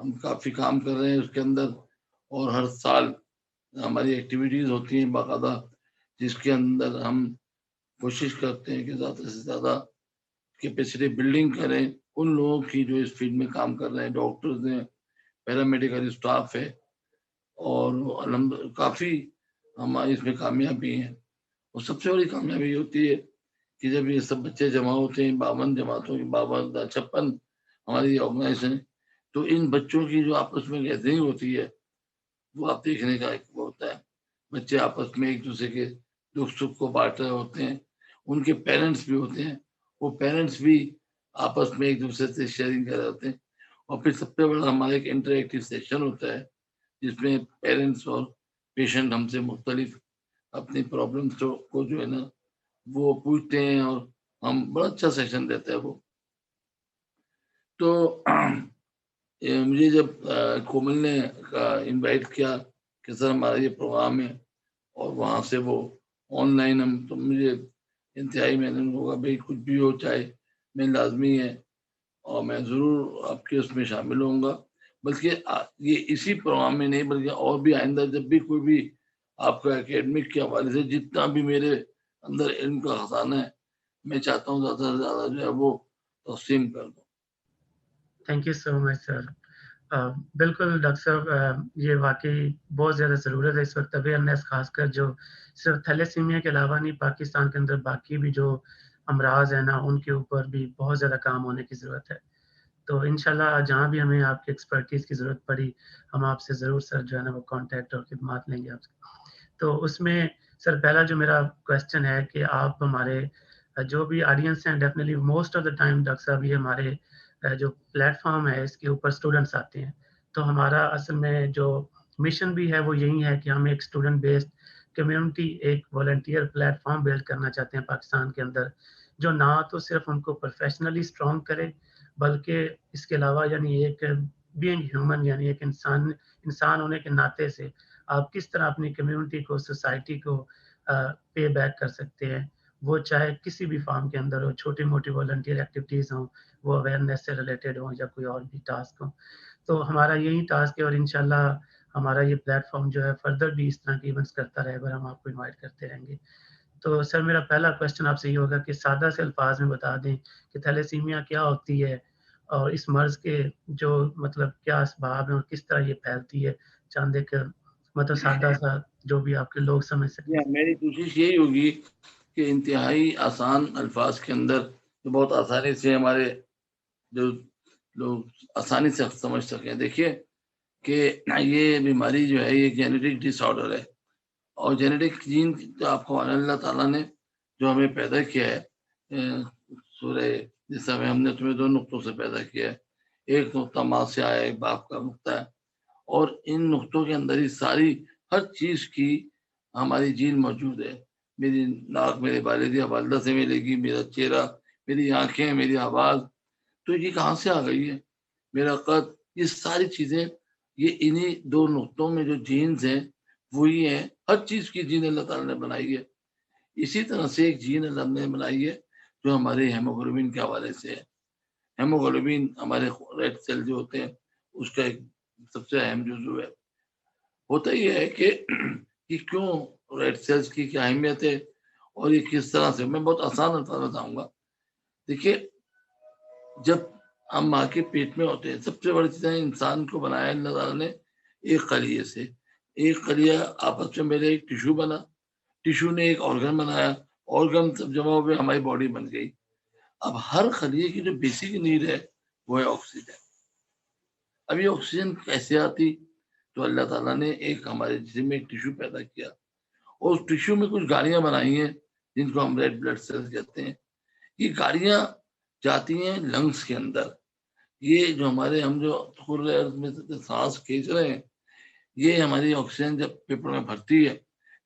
ہم کافی کام کر رہے ہیں اس کے اندر، اور ہر سال ہماری ایکٹیویٹیز ہوتی ہیں باقاعدہ، جس کے اندر ہم کوشش کرتے ہیں کہ زیادہ سے زیادہ کیپیسٹی بلڈنگ کریں ان لوگوں کی جو اس فیلڈ میں کام کر رہے ہیں، ڈاکٹرز ہیں، پیرامیڈیکل اسٹاف ہے، اور کافی ہماری اس میں کامیابی ہیں۔ اور سب سے بڑی کامیابی یہ ہوتی ہے کہ جب یہ سب بچے جمع ہوتے ہیں، 52 جماعتوں کی 56 ہماری آرگنائزیشن، تو ان بچوں کی جو آپس میں گیدرنگ ہوتی ہے وہ آپ دیکھنے کا ایک وہ ہوتا ہے، بچے آپس میں ایک دوسرے کے دکھ سکھ کو بانٹ رہے ہوتے ہیں، ان کے پیرنٹس بھی ہوتے ہیں، وہ پیرنٹس بھی آپس میں ایک دوسرے سے شیئرنگ کر رہے ہوتے ہیں، اور پھر سب سے بڑا ہمارا ایک انٹریکٹیو سیشن ہوتا ہے جس میں پیرنٹس اور پیشنٹ ہم سے مختلف اپنی پرابلمس کو جو ہے نا وہ پوچھتے ہیں، اور ہم بڑا اچھا سیشن دیتے ہیں وہ۔ تو مجھے جب کومل نے انوائٹ کیا کہ سر ہمارا یہ پروگرام ہے اور وہاں سے وہ آن لائن ہم، تو مجھے انتہائی میں نے ہوگا بھائی کچھ بھی ہو چاہے میں لازمی ہے اور میں ضرور آپ کے اس میں شامل ہوں گا، بلکہ یہ اسی پروگرام میں نہیں بلکہ اور بھی آئندہ جب بھی کوئی بھی آپ کا اکیڈمک کے حوالے سے جتنا بھی میرے اندر علم کا خزانہ ہے میں چاہتا ہوں زیادہ سے زیادہ جو ہے وہ تقسیم کر دوں۔ تھینک یو سو مچ سر۔ بالکل ڈاکٹر صاحب، یہ واقعی بہت زیادہ ضرورت ہے اس وقت اویئرنیس، خاص کر جو صرف تھیلیسیمیا کے علاوہ نہیں، پاکستان کے اندر باقی بھی جو امراض ہیں نا ان کے اوپر بھی بہت زیادہ کام ہونے کی ضرورت ہے۔ تو انشاءاللہ جہاں بھی ہمیں آپ کی ایکسپرٹیز کی ضرورت پڑی ہم آپ سے ضرور سر جو ہے نا وہ کانٹیکٹ اور خدمات لیں گے آپ سے۔ تو اس میں سر پہلا جو میرا کویسچن ہے کہ آپ ہمارے جو بھی آڈینس ہیں، definitely most of the time doctor صاحب یہ ہمارے جو پلیٹ فارم ہے اس کے اوپر اسٹوڈنٹس آتے ہیں، تو ہمارا اصل میں جو مشن بھی ہے وہ یہی ہے کہ ہم ایک اسٹوڈنٹ بیسڈ کمیونٹی، ایک والنٹیئر پلیٹ فارم بلڈ کرنا چاہتے ہیں پاکستان کے اندر، جو نہ تو صرف ان کو پروفیشنلی اسٹرانگ کرے بلکہ اس کے علاوہ یعنی ایک بینگ ہیومن، یعنی ایک انسان ہونے کے ناطے سے آپ کس طرح اپنی کمیونٹی کو، سوسائٹی کو پے بیک کر سکتے ہیں، وہ چاہے کسی بھی فارم کے اندر ہو، چھوٹی موٹی والنٹیئر ایکٹیویٹیز ہوں، وہ اویئرنیس سے ریلیٹڈ ہوں یا کوئی اور بھی ٹاسک ہوں۔ تو ہمارا یہی ٹاسک ہے، اور انشاءاللہ ہمارا یہ پلیٹ فارم جو ہے فردر بھی اس طرح کی ایونٹس کرتا رہے گا، ہم آپ کو انوائٹ کرتے رہیں گے۔ تو سر میرا پہلا کویسچن آپ سے یہ ہوگا کہ سادہ سے الفاظ میں بتا دیں کہ تھیلیسیمیا کیا ہوتی ہے اور اس مرض کے جو مطلب کیا اسباب ہیں اور کس طرح یہ پھیلتی ہے، چاند ایک مطلب سادہ سا جو بھی آپ کے لوگ سمجھ سکیں۔ میری کوشش یہی ہوگی کہ انتہائی آسان الفاظ کے اندر جو بہت آسانی سے ہمارے جو لوگ آسانی سے سمجھ سکیں۔ دیکھیے کہ یہ بیماری جو ہے یہ جینیٹک ڈس آرڈر ہے، اور جینیٹک جین تو آپ کو اللہ تعالیٰ نے جو ہمیں پیدا کیا ہے، سورہ جس میں ہم نے تمہیں 2 نقطوں سے پیدا کیا ہے، ایک نقطہ ماں سے آیا، ایک باپ کا نقطہ ہے، اور ان نقطوں کے اندر ہی ساری ہر چیز کی ہماری جین موجود ہے۔ میری ناک میرے والد یا والدہ سے ملے گی، میرا چہرہ، میری آنکھیں، میری آواز، تو یہ کہاں سے آ گئی ہے، میرا قد، یہ ساری چیزیں یہ انہی 2 نقطوں میں جو جینز ہیں وہی ہیں۔ ہر چیز کی جین اللہ تعالیٰ نے بنائی ہے۔ اسی طرح سے ایک جین اللہ نے بنائی ہے جو ہمارے ہیموگلوبن کے حوالے سے ہے۔ ہیموگلوبن ہمارے ریڈ سیل جو ہوتے ہیں اس کا ایک سب سے اہم جزو ہے۔ ہوتا یہ ہے کہ کیوں ریڈ سیلز کی کیا اہمیت ہے اور یہ کس طرح سے، میں بہت آسان الفاظ بتاؤں گا۔ دیکھیے جب ہم ماں کے پیٹ میں ہوتے ہیں، سب سے بڑی چیز ہے انسان کو بنایا اللہ تعالیٰ نے ایک خلیے سے، ایک خلیہ آپس میں میرے ایک ٹیشو بنا، ٹیشو نے ایک آرگن بنایا، آرگن سب جمع ہو گئے، ہماری باڈی بن گئی۔ اب ہر خلیے کی جو بیسک نیڈ ہے وہ ہے آکسیجن۔ اب یہ آکسیجن کیسے آتی؟ تو اللہ تعالیٰ نے ایک ہمارے جسم میں ایک ٹیشو پیدا کیا، اور اس ٹیشو میں کچھ گاڑیاں بنائی ہیں جن کو ہم ریڈ بلڈ سیلز کہتے ہیں۔ یہ گاڑیاں جاتی ہیں لنگس کے اندر، یہ جو ہمارے ہم جو میں سانس کھینچ رہے ہیں، یہ ہماری آکسیجن جب پیپر میں بھرتی ہے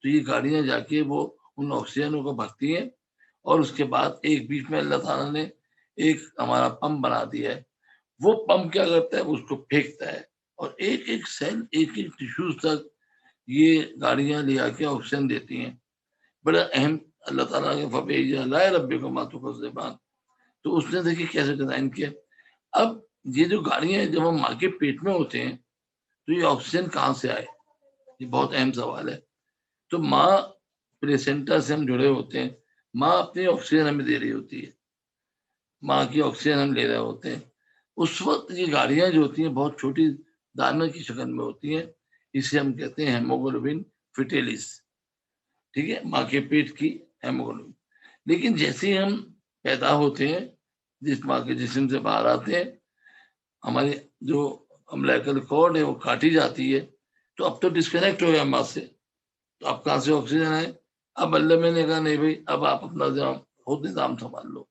تو یہ گاڑیاں جا کے وہ ان آکسیجنوں کو بھرتی ہیں، اور اس کے بعد ایک بیچ میں اللہ تعالیٰ نے ایک ہمارا پمپ بنا دیا ہے۔ وہ پمپ کیا کرتا ہے، اس کو پھینکتا ہے، اور ایک ایک سیل، ایک ایک ٹیشوز تک یہ گاڑیاں لے آ کے آکسیجن دیتی ہیں۔ بڑا اہم اللہ تعالیٰ کے فبیج اللہ رب کو ماتو کا زبان، تو اس نے دیکھیے کیسے ڈیزائن کیا۔ اب یہ جو گاڑیاں جب ہم ماں کے پیٹ میں ہوتے ہیں تو یہ آکسیجن کہاں سے آئے, یہ بہت اہم سوال ہے. تو ماں پلیسنٹا سے ہم جڑے ہوتے ہیں, ماں اپنی آکسیجن ہمیں دے رہی ہوتی ہے, ماں کی آکسیجن ہم لے رہے ہوتے ہیں. اس وقت یہ گاڑیاں جو ہوتی ہیں بہت چھوٹی دانے کی شکل میں ہوتی ہیں, اسے ہم کہتے ہیں ہیموگلوبن فیٹیلس, ٹھیک ہے, ماں کے پیٹ کی ہیموگلوبن. لیکن جیسے ہی ہم پیدا ہوتے ہیں, جس ماں کے جسم سے باہر آتے ہیں, ہماری جو امبلیکل کارڈ ہے وہ کاٹی جاتی ہے, تو اب تو ڈسکنیکٹ ہو گیا ماں سے, تو اب کہاں سے آکسیجن آئے؟ اب اللہ میں نے کہا نہیں بھائی, اب آپ اپنا خود نظام سنبھال لو.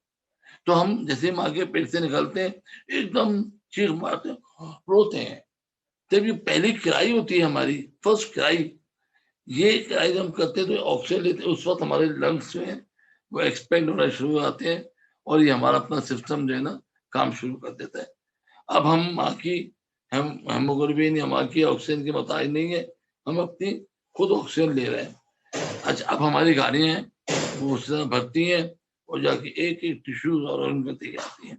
تو ہم جیسے ماں کے پیٹ سے نکلتے ہیں ایک دم چیخ مارتے ہیں, روتے ہیں. جب یہ پہلی کرائی ہوتی ہے ہماری فرسٹ کرائی, یہ کرائی جب ہم کرتے ہیں تو آکسیجن لیتے ہیں, اس وقت ہمارے لنگس جو ہیں وہ ایکسپینڈ ہونا شروع ہو جاتے ہیں, اور یہ ہمارا اپنا سسٹم جو ہے نا کام شروع کر دیتا ہے. اب ہم ماں کی ہیموگلوبن یا ماں کی آکسیجن کے محتاج نہیں ہے, ہم اپنی خود آکسیجن لے رہے ہیں. اچھا, اب ہماری گاڑیاں ہیں وہ اس طرح بھرتی ہیں اور جا کے ایک ایک ٹیشوز اور ان کو دے جاتی ہیں.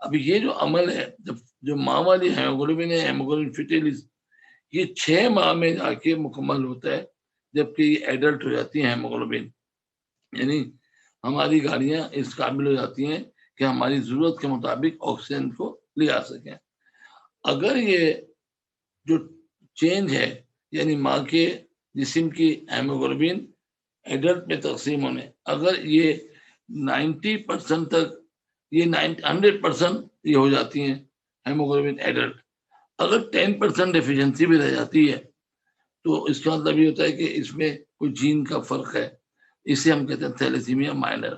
اب یہ جو عمل ہے, جو ماں والی ہیموگلوبن ہے, ہیموگلوبن فیٹیلس, یہ 6 ماہ میں جا کے مکمل ہوتا ہے, جبکہ یہ ایڈلٹ ہو جاتی ہیں ہیموگلوبن. یعنی ہماری گاڑیاں اس قابل ہو جاتی ہیں کہ ہماری ضرورت کے مطابق آکسیجن کو لے آ سکیں. اگر یہ جو چینج ہے, یعنی ماں کے جسم کی ہیموگلوبن ایڈلٹ میں تقسیم ہونے, اگر یہ 90% تک, یہ 100% یہ ہو جاتی ہیں ہیموگلوبن ایڈلٹ, اگر 10% ڈیفیشنسی بھی رہ جاتی ہے تو اس کا مطلب یہ ہوتا ہے کہ اس میں کوئی جین کا فرق ہے, اسے ہم کہتے ہیں تھیلیسیمیا مائنر.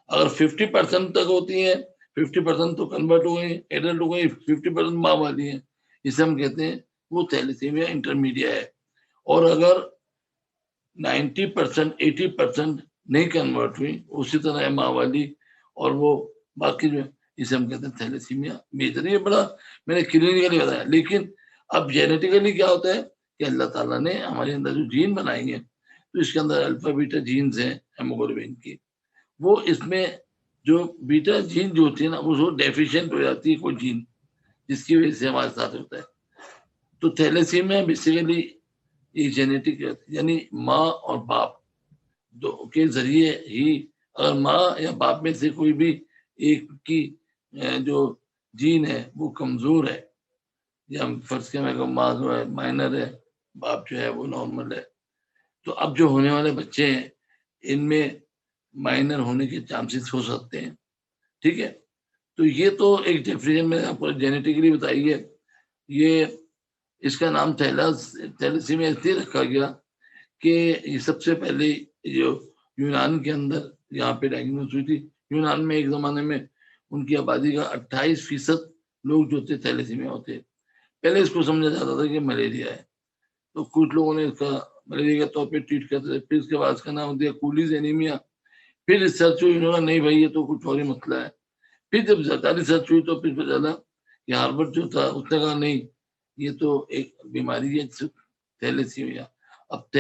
اگر 50% تک ہوتی ہیں, 50% تو کنورٹ ہو گئی, ایڈلٹ ہو گئی, 50% ماں والی ہیں, اسے ہم کہتے ہیں وہ تھیلیسیمیا انٹرمیڈیا ہے. اور اگر 90% 80% نہیں کنورٹ ہوئی, اسی طرح ہے ماں والی, اور وہ باقی جو اسے ہم کہتے ہیں تھیلیسیمیا میجر. یہ بڑا میں نے کلینکلی بتایا. لیکن اب جینیٹیکلی کیا ہوتا ہے کہ اللہ تعالیٰ نے ہمارے اندر جو جین بنائی ہیں, تو اس کے اندر الفا بیٹا جینز ہیں ہیموگلوبن کی, وہ اس میں جو بیٹا جین جو ہوتی ہے نا, وہ ڈیفیشینٹ ہو جاتی ہے کوئی جین, جس کی وجہ سے ہمارے ساتھ ہوتا ہے. تو تھیلیسیمیا بیسیکلی یہ جینیٹک, یعنی ماں اور باپ دو کے ذریعے ہی, اگر ماں یا باپ میں سے کوئی بھی ایک کی جو جین ہے وہ کمزور ہے, یا فرض کے میں ماں جو ہے مائنر ہے, باپ جو ہے وہ نارمل ہے, تو اب جو ہونے والے بچے ہیں ان میں مائنر ہونے کے چانسز ہو سکتے ہیں. ٹھیک ہے, تو یہ تو ایک ڈیفینیشن میں آپ کو جینیٹکلی بتائی ہے. یہ اس کا نام تھیلیسیمیا اس لیے رکھا گیا کہ یہ سب سے پہلے جو یونان کے اندر یہاں پہ ڈائگنوز ہوئی تھی. یونان میں ایک زمانے میں ان کی آبادی کا 28% لوگ جو تھے تھیلیسیمیا ہوتے. پہلے اس کو سمجھا جاتا تھا کہ ملیریا ہے, تو کچھ لوگوں نے اس کا ملیریا کے طور پہ ٹریٹ کرتے تھے. پھر اس کے بعد اس کا نام دیا کولیز اینیمیا. پھر ریسرچ ہوئی, انہوں نے نہیں بھائی یہ تو کچھ اور ہی مسئلہ ہے. پھر جب زیادہ ریسرچ ہوئی تو پھر پتہ چلا کہ ہارورڈ جو تھا اس نے کہا نہیں یہ تو ایک بیماری ہے تھیلیسیمیا. اب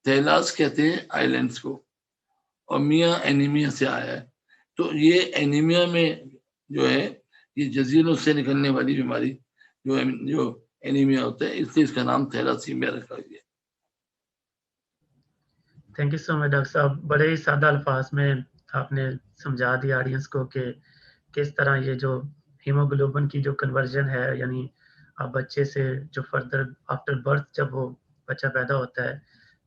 تھیلاس کہتے ہیں آئی لینڈس کو, اور میاں اینیمیا سے آیا ہے. تو یہ اینیمیا میں جو ہے یہ جزیروں سے نکلنے والی بیماری جو اینیمیا ہوتا ہے, اس لیے اس کا نام تھیلاسیمیا رکھا گیا. Thank you so much doctor صاحب, بڑے ہی سادہ الفاظ میں آپ نے سمجھا دیا آڈینس کو کہ کس طرح یہ جو ہیموگلوبن کی جو کنورژن ہے, یعنی بچے سے جو فردر آفٹر برتھ جب وہ بچہ پیدا ہوتا ہے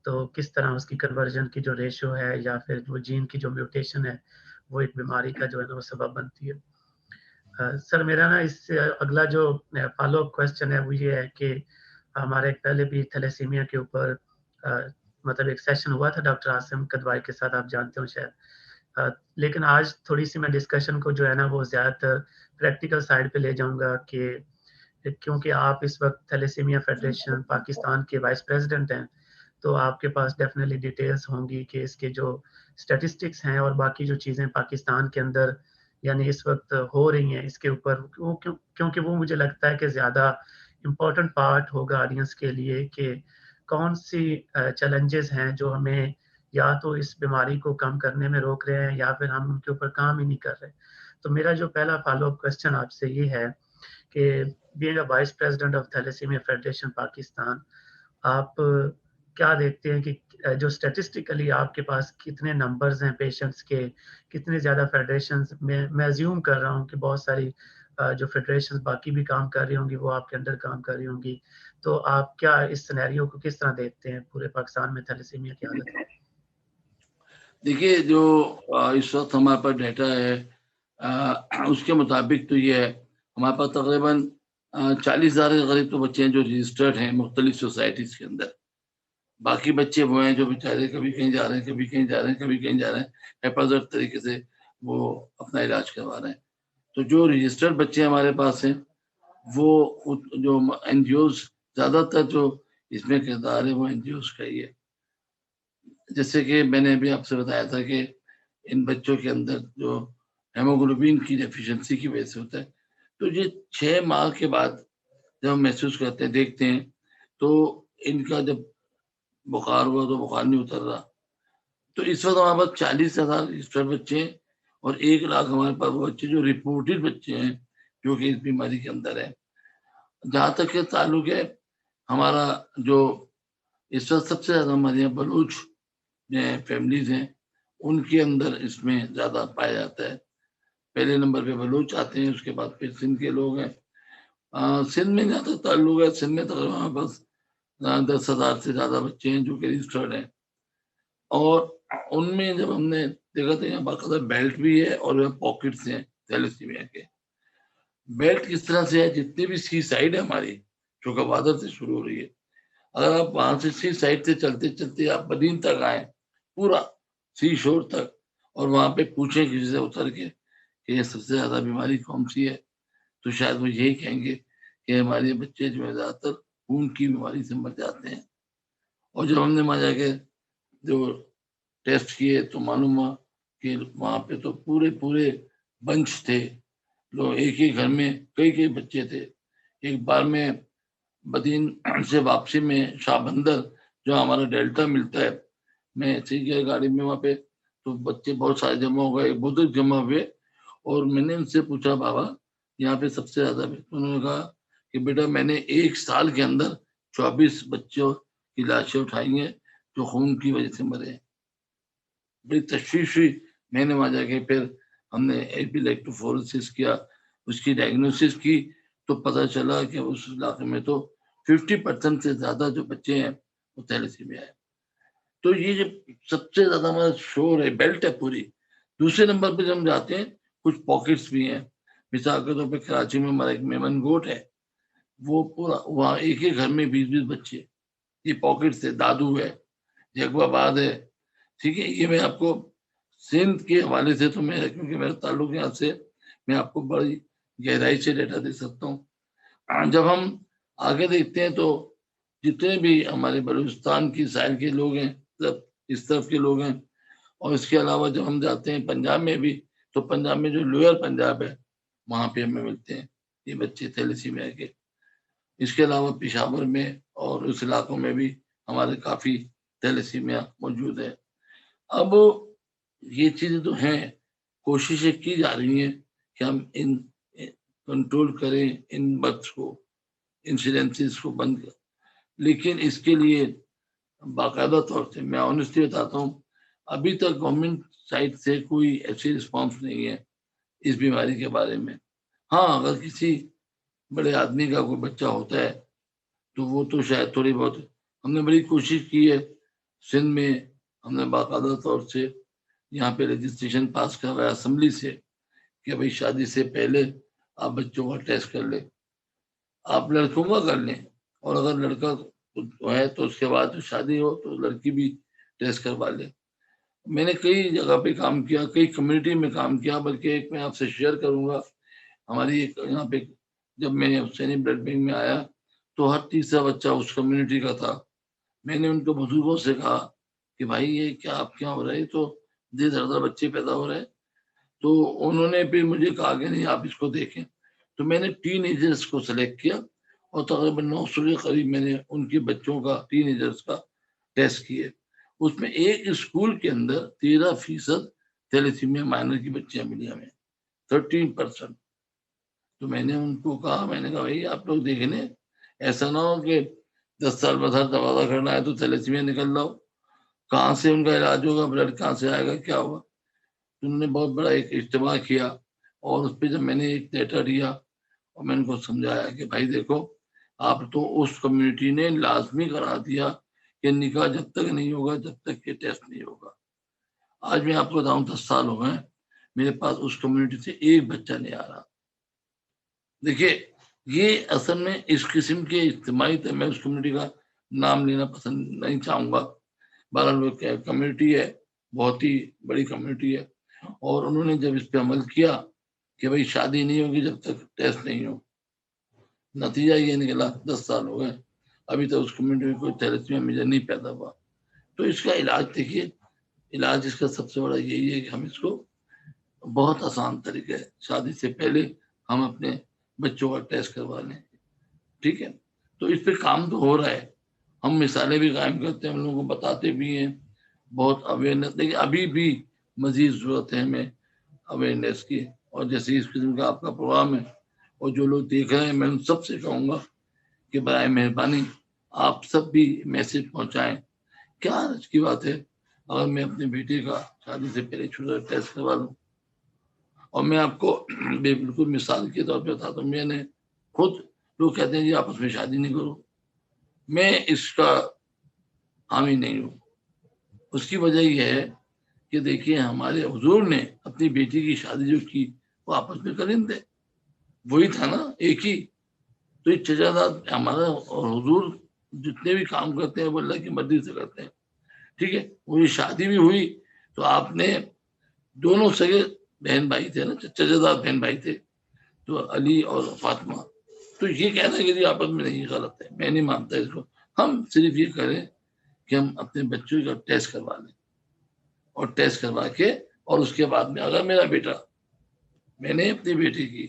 تو کس طرح اس کی کنورژن کی جو ریشو ہے یا پھر وہ جین کی جو میوٹیشن ہے وہ ایک بیماری کا جو ہے وہ سبب بنتی ہے. سر میرا نا اس سے اگلا جو فالو اپ کویسچن ہے وہ یہ ہے کہ ہمارے پہلے بھی تھیلیسیمیا کے اوپر مطلب ایک سیشن ہوا تھا ڈاکٹر عاصم کدوائی کے ساتھ, آپ جانتے ہو شاید, لیکن آج تھوڑی سی میں ڈسکشن کو جو ہے نا وہ زیادہ پریکٹیکل سائڈ پہ لے جاؤں گا, کہ کیونکہ آپ اس وقت تھیلیسیمیا فیڈریشن پاکستان کے وائس پریزیڈنٹ ہیں, تو آپ کے پاس ڈیفینیٹلی ڈیٹیلز ہوں گی کہ اس کے جو اسٹیٹسٹکس ہیں اور باقی جو چیزیں پاکستان کے اندر یعنی اس وقت ہو رہی ہیں اس کے اوپر, کیونکہ وہ مجھے لگتا ہے کہ زیادہ امپورٹنٹ پارٹ ہوگا آڈینس کے لیے کہ کون سی چیلنجز ہیں جو ہمیں یا تو اس بیماری کو کم کرنے میں روک رہے ہیں یا پھر ہم ان کے اوپر کام ہی نہیں کر رہے. تو میرا جو پہلا فالو اپ کوشچن آپ سے یہ ہے کہ being a vice president of thalassaemia federation Pakistan, آپ کیا دیکھتے ہیں کہ جو اسٹیٹسٹیکلی آپ کے پاس کتنے نمبرز ہیں پیشنٹس کے، کتنے زیادہ فیڈریشنز، میں ایزیوم کر رہا ہوں کہ بہت ساری جو فیڈریشنز باقی بھی کام کر رہی ہوں گی وہ آپ کے انڈر کام کر رہی ہوں گی، تو آپ کیا اس سینیریو کو کس طرح دیکھتے ہیں پورے پاکستان میں تھیلیسیمیا کی حالت؟ دیکھیے جو اس وقت ہمارے پاس ڈیٹا ہے اس کے مطابق تو یہ ہے ہمارے پاس تقریباً 40,000 کے قریب تو بچے ہیں جو رجسٹرڈ ہیں مختلف سوسائٹیز کے اندر. باقی بچے وہ ہیں جو بیچارے کبھی کہیں جا رہے ہیں کبھی کہیں جا رہے ہیں کبھی کہیں جا رہے ہیں حفاظت طریقے سے وہ اپنا علاج کروا رہے ہیں. تو جو رجسٹرڈ بچے ہمارے پاس ہیں وہ جو این جی اوز زیادہ تر جو اس میں کردار ہے وہ این جی اوز کا ہی ہے. جیسے کہ میں نے ابھی آپ سے بتایا تھا کہ ان بچوں کے اندر جو ہیموگلوبین کی ڈیفیشنسی کی وجہ سے ہوتا ہے، تو یہ 6 ماہ کے بعد جب ہم محسوس کرتے ہیں دیکھتے ہیں تو ان کا جب بخار ہوا تو بخار نہیں اتر رہا. تو اس وقت ہمارے پاس 40,000 رجسٹرڈ بچے ہیں اور 1 لاکھ ہمارے پاس وہ بچے جو رپورٹڈ بچے ہیں جو کہ اس بیماری کے اندر ہے. جہاں تک کہ تعلق ہے ہمارا جو اس وقت سب سے زیادہ ہمارے یہاں بلوچ فیملیز ہیں ان کے اندر اس میں زیادہ پایا جاتا ہے. پہلے نمبر پہ بلوچ آتے ہیں، اس کے بعد پھر سندھ کے لوگ ہیں. سندھ میں جہاں تک تعلق ہے سندھ میں تقریباً بس 10,000 سے زیادہ بچے ہیں جو کہ رجسٹرڈ ہیں. اور ان میں جب ہم نے دیکھا تو یہاں باقاعدہ بیلٹ بھی ہے اور پاکٹس ہیں تھیلیسیمیا کے. بیلٹ کس طرح سے ہے، جتنے بھی سی سائڈ ہے ہماری جو گوادر سے شروع ہو رہی ہے، اگر آپ وہاں سے سی سائڈ سے چلتے چلتے آپ بدین تک آئیں پورا سی شور تک اور وہاں پہ پوچھیں کسی سے اتر کے کہ یہ سب سے زیادہ بیماری کون سی ہے، تو شاید وہ یہی کہیں گے کہ ہمارے بچے جو ہے زیادہ تر خون کی بیماری سے مر جاتے ہیں. اور جب ہم نے وہاں جا کے جو ٹیسٹ کیے تو معلوم ہوا کہ وہاں پہ تو پورے بنچ تھے لوگ، ایک ہی گھر میں کئی بچے تھے. ایک بار میں بدین سے واپسی میں شاہ بندر جو ہمارا ڈیلٹا ملتا ہے، میں ایسے گیا گاڑی میں وہاں پہ تو بچے بہت سارے جمع ہو گئے، بزرگ جمع ہوئے اور میں نے ان سے پوچھا بابا یہاں پہ سب سے زیادہ انہوں نے کہا کہ بیٹا میں نے 1 سال کے اندر 24 بچوں کی لاشیں اٹھائی ہیں جو خون کی وجہ سے مرے ہیں. بڑی تشویش ہوئی. میں نے وہاں جا کے پھر ہم نے ایپیلیکٹوفورسس کیا، اس کی ڈائگنوسس کی تو پتہ چلا کہ اس علاقے میں تو 50% سے زیادہ جو بچے ہیں وہ تھیلیسیمیا ہے. تو یہ جو سب سے زیادہ ہمارا شور ہے بیلٹ ہے پوری. دوسرے نمبر پہ جب ہم جاتے ہیں کچھ پاکٹس بھی ہیں. مثال کے طور پہ کراچی میں ہمارا ایک میمن گوٹ ہے، وہ پورا وہاں ایک ہی گھر میں 20 بچے، یہ پاکٹس ہے. دادو ہے، جگو آباد ہے، ٹھیک ہے. یہ میں آپ کو سندھ کے حوالے سے تو میں کیونکہ میرا تعلق یہاں سے میں آپ کو بڑی گہرائی سے ڈیٹا دے سکتا ہوں. جب ہم آگے دیکھتے ہیں تو جتنے بھی ہمارے بلوچستان کی سائڈ کے لوگ ہیں سب اس طرف کے لوگ ہیں. اور اس کے علاوہ جب ہم جاتے ہیں پنجاب میں بھی تو پنجاب میں جو لوئر پنجاب ہے وہاں پہ ہمیں ملتے ہیں یہ بچے تھیلیسیمیا کے. اس کے علاوہ پشاور میں اور اس علاقوں میں بھی ہمارے کافی تھیلیسیمیا موجود ہے. اب یہ چیزیں تو ہیں، کوششیں کی جا رہی ہیں کہ ہم ان کنٹرول کریں ان برتھس کو، انسیڈنسز کو بند کریں. لیکن اس کے لیے باقاعدہ طور سے میں آنیسٹلی بتاتا ہوں ابھی تک گورنمنٹ سائڈ سے کوئی ایسی رسپانس نہیں ہے اس بیماری کے بارے میں. ہاں اگر کسی بڑے آدمی کا کوئی بچہ ہوتا ہے تو وہ تو شاید تھوڑی بہت ہم نے بڑی کوشش کی ہے. سندھ میں ہم نے باقاعدہ طور سے یہاں پہ رجسٹریشن پاس کروایا اسمبلی سے کہ بھائی شادی سے پہلے آپ بچوں کا ٹیسٹ کر لیں، آپ لڑکوں کا کر لیں اور اگر لڑکا ہے تو اس کے بعد شادی ہو تو لڑکی بھی ٹیسٹ کروا لے. میں نے کئی جگہ پہ کام کیا، کئی کمیونٹی میں کام کیا، بلکہ ایک میں آپ سے شیئر کروں گا. ہماری یہاں پہ جب میں حسینی بلڈ بینک میں آیا تو ہر تیسرا بچہ اس کمیونٹی کا تھا. میں نے ان کو بزرگوں سے کہا کہ بھائی یہ کیا آپ کیا ہو رہا ہے، تو دیر زیادہ بچے پیدا ہو رہے ہیں. تو انہوں نے بھی مجھے کہا کہ نہیں آپ اس کو دیکھیں. تو میں نے ٹین ایجرس کو سلیکٹ کیا اور تقریباً 900 کے قریب میں نے ان کے بچوں کا ٹین ایجرس کا ٹیسٹ کیے. اس میں ایک اسکول کے اندر 13% تھیلیسیمیا مائنر کی بچیاں ملی ہمیں. 13%. تو میں نے ان کو کہا بھائی آپ لوگ دیکھ لیں، ایسا نہ ہو کہ 10 سال بعد ہر دروازہ کرنا ہے تو تھیلیسیمیا نکل رہا ہو، کہاں سے ان کا علاج ہوگا، بلڈ کہاں سے آئے گا، کیا ہوگا. انہوں نے بہت بڑا ایک اجتماع کیا اور اس پہ جب میں نے ایک ڈیٹا دیا اور میں ان کو سمجھایا کہ بھائی دیکھو، آپ تو اس کمیونٹی نے لازمی کرا دیا کہ نکاح جب تک نہیں ہوگا جب تک کہ ٹیسٹ نہیں ہوگا. آج میں آپ کو بتاؤں 10 سال ہو گئے میرے پاس اس کمیونٹی سے ایک بچہ نہیں آ رہا. دیکھیے یہ اصل میں اس قسم کے اجتماعی تھے، میں اس کمیونٹی کا نام لینا پسند نہیں چاہوں گا. بہرحال کمیونٹی ہے، بہت ہی بڑی کمیونٹی ہے، اور انہوں نے جب اس پہ عمل کیا کہ بھائی شادی نہیں ہوگی جب تک ٹیسٹ نہیں ہو، نتیجہ یہ نکلا 10 سال ہو گئے ابھی تک اس کمیونٹی میں کوئی تھیلیسیمیا میجر نہیں پیدا ہوا. تو اس کا علاج دیکھیے، علاج اس کا سب سے بڑا یہی ہے کہ ہم اس کو بہت آسان طریقہ ہے، شادی سے پہلے ہم اپنے بچوں کا ٹیسٹ کروا لیں. ٹھیک ہے، تو اس پہ کام تو ہو رہا ہے، ہم مثالیں بھی قائم کرتے ہیں، ہم لوگوں کو بتاتے بھی ہیں، بہت اویئرنیس. لیکن ابھی بھی مزید ضرورت ہے ہمیں اویئرنیس کی. اور جیسے اس قسم کا آپ کا پروگرام ہے اور جو لوگ دیکھ رہے ہیں، میں ان سب سے کہوں گا کہ برائے مہربانی آپ سب بھی میسج پہنچائیں. کیا حرج کی بات ہے اگر میں اپنے بیٹے کا شادی سے پہلے چھوٹا ٹیسٹ کروا لوں. اور میں آپ کو بالکل مثال کے طور پہ بتاتا ہوں، میں نے خود، لوگ کہتے ہیں جی آپس میں شادی نہیں کرو، میں اس کا حامی نہیں ہوں. اس کی وجہ یہ ہے کہ دیکھیے ہمارے حضور نے اپنی بیٹی کی شادی جو کی وہ آپس میں کریں تھے، وہی تھا نا، ایک ہی. تو یہ چچا ہمارا اور حضور جتنے بھی کام کرتے ہیں وہ اللہ کی مرضی سے کرتے ہیں. ٹھیک ہے، وہی شادی بھی ہوئی تو آپ نے دونوں سگے بہن بھائی تھے نا، چچا بہن بھائی تھے، تو علی اور فاطمہ. تو یہ کہنا کہ آپس میں نہیں، غلط ہے، میں نہیں مانتا اس کو. ہم صرف یہ کریں کہ ہم اپنے بچوں کا ٹیسٹ کروا لیں، اور ٹیسٹ کروا کے اور اس کے بعد میں اگر میرا بیٹا، میں نے اپنی بیٹی کی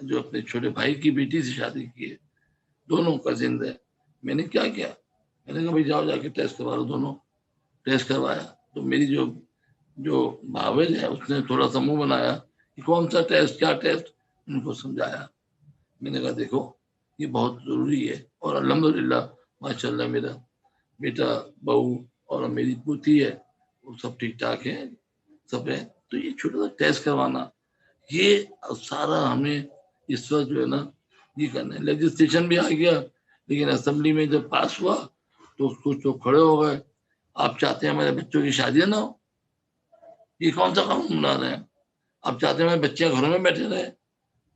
جو اپنے چھوٹے بھائی کی بیٹی سے شادی کی ہے، دونوں کزنز ہیں، میں نے کیا کیا، میں نے کہا بھائی جاؤ جا کے ٹیسٹ کروا لو. دونوں ٹیسٹ کروایا تو میری جو بھاوج ہے اس نے تھوڑا سا منہ بنایا کہ کون سا ٹیسٹ، کیا ٹیسٹ. ان کو سمجھایا، میں نے کہا دیکھو یہ بہت ضروری ہے. اور الحمدللہ ماشاء اللہ میرا بیٹا، بہو اور میری پوتی ہے وہ سب ٹھیک ٹھاک ہے، سب ہے. تو یہ چھوٹا سا ٹیسٹ کروانا، یہ سارا ہمیں اس وقت جو ہے نا یہ کرنا ہے. لیجسلیشن بھی آ گیا، لیکن اسمبلی میں جب پاس ہوا تو کچھ لوگ کھڑے ہو گئے، آپ چاہتے ہیں ہمارے بچوں کی شادیاں نہ ہو، یہ کون سا قانون بنا رہے ہیں. آپ چاہتے ہیں ہمارے بچے گھروں میں بیٹھے رہے.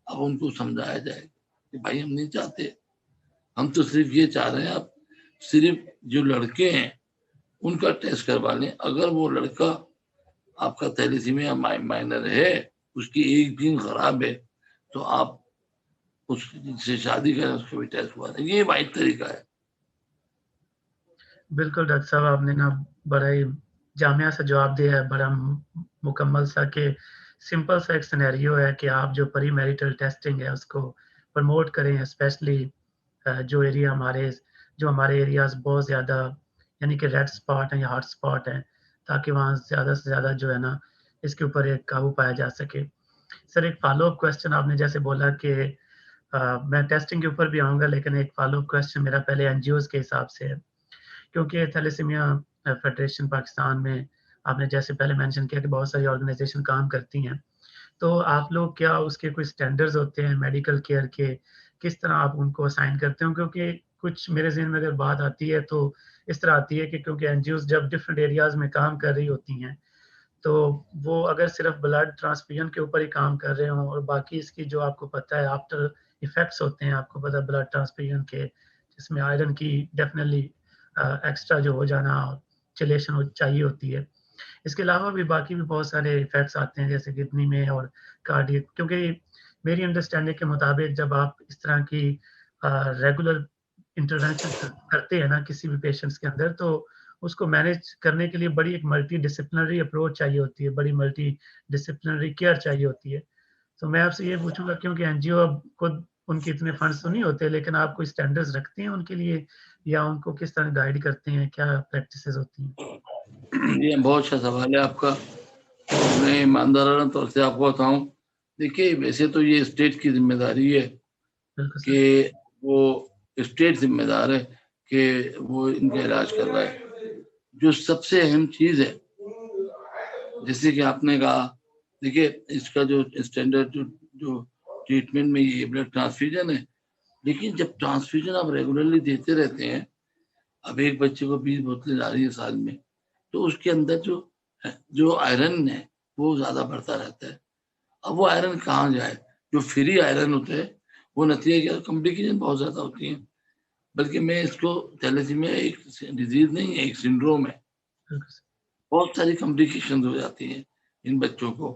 اب ان کو سمجھایا جائے کہ بھائی ہم نہیں چاہتے، ہم تو صرف یہ چاہ رہے ہیں آپ صرف جو لڑکے ہیں ان کا ٹیسٹ کروا لیں. اگر وہ لڑکا آپ کا تھیلیسیمیا مائنر ہے، اس کی ایک جین خراب ہے، تو آپ اس سے شادی کریں، اس کو بھی ٹیسٹ ہوا. یہ واحد طریقہ ہے. بالکل ڈاکٹر صاحب، آپ نے نا بڑا ہی جامعہ سا جواب دیا ہے، بڑا مکمل سا، کہ سمپل سا ایک سینیریو ہے کہ آپ جو پری میریٹل ٹیسٹنگ ہے اس کو پروموٹ کریں، اسپیشلی جو ہمارے ایریاز بہت زیادہ یعنی کہ ریڈ سپاٹ ہیں یا ہاٹ سپاٹ ہیں، تاکہ وہاں زیادہ سے زیادہ جو ہے نا اس کے اوپر ایک قابو پایا جا سکے. سر ایک فالو اپ کویسچن، آپ نے جیسے بولا کہ میں ٹیسٹنگ کے اوپر بھی آؤں گا، لیکن ایک فالو اپ کویسچن میرا پہلے این جی اوز کے حساب سے ہے، کیونکہ تھیلیسیمیا فیڈریشن پاکستان میں آپ نے جیسے پہلے مینشن کیا کہ بہت ساری آرگنائزیشن کام کرتی ہیں. تو آپ لوگ کیا اس کے کوئی سٹینڈرز ہوتے ہیں میڈیکل کیئر کے، کس طرح آپ ان کو اسائن کرتے ہو؟ کیونکہ کچھ میرے ذہن میں اگر بات آتی ہے تو اس طرح آتی ہے کہ کیونکہ این جی اوز جب ڈفرینٹ ایریاز میں کام کر رہی ہوتی ہیں تو وہ اگر صرف بلڈ ٹرانسفیوژن کے اوپر ہی کام کر رہے ہوں اور باقی اس کی جو آپ کو پتہ ہے آفٹر ایفیکٹس ہوتے ہیں، آپ کو پتہ ہے بلڈ ٹرانسفیوژن کے، جس میں آئرن کی ڈیفینیٹلی ایکسٹرا جو ہو جانا چلیشن چاہیے ہوتی ہے. اس کے علاوہ بھی باقی بھی بہت سارے ایفیکٹس آتے ہیں جیسے کڈنی میں اور کارڈیک. کیونکہ میری انڈرسٹینڈنگ کے مطابق جب آپ اس طرح کی ریگولر انٹرونشن کرتے ہیں نا کسی بھی پیشنٹس کے اندر، تو اس کو مینیج کرنے کے لیے بڑی ایک ملٹی ڈسپلنری اپروچ چاہیے ہوتی ہے، بڑی ملٹی ڈسپلنری کیئر چاہیے ہوتی ہے. تو میں آپ سے یہ پوچھوں گا، کیونکہ این جی او اب خود ان کے اتنے فنڈس تو نہیں ہوتے، لیکن آپ کوئی سٹینڈرڈز رکھتے ہیں ان کے لیے یا ان کو کس طرح گائیڈ کرتے ہیں، کیا پریکٹسز ہوتی ہیں؟ یہ بہت اچھا سوال ہے آپ کا. میں ایماندارانہ طور سے آپ کو بتاؤں دیکھیے ویسے تو یہ اسٹیٹ کی ذمہ داری ہے بالکل سر. کہ وہ اسٹیٹ ذمہ دار ہے کہ وہ ان کا علاج کر رہا ہے. جو سب سے اہم چیز ہے جیسے کہ آپ نے کہا، دیکھیے اس کا جو اسٹینڈرڈ جو ٹریٹمنٹ میں یہ بلڈ ٹرانسفیوژن ہے، لیکن جب ٹرانسفیوژن آپ ریگولرلی دیتے رہتے ہیں، اب ایک بچے کو 20 بوتلیں جا رہی ہے سال میں، تو اس کے اندر جو آئرن ہے وہ زیادہ بڑھتا رہتا ہے. اب وہ آئرن کہاں جائے؟ جو فری آئرن ہوتا ہے وہ نتیجہ کیا، کمپلیکیشن بہت زیادہ ہوتی ہیں. بلکہ میں اس کو تھیلیسیمیا ایک ڈیزیز نہیں ہے، ایک سنڈروم ہے. بالکل سر. بہت ساری کمپلیکیشن ہو جاتی ہیں ان بچوں کو.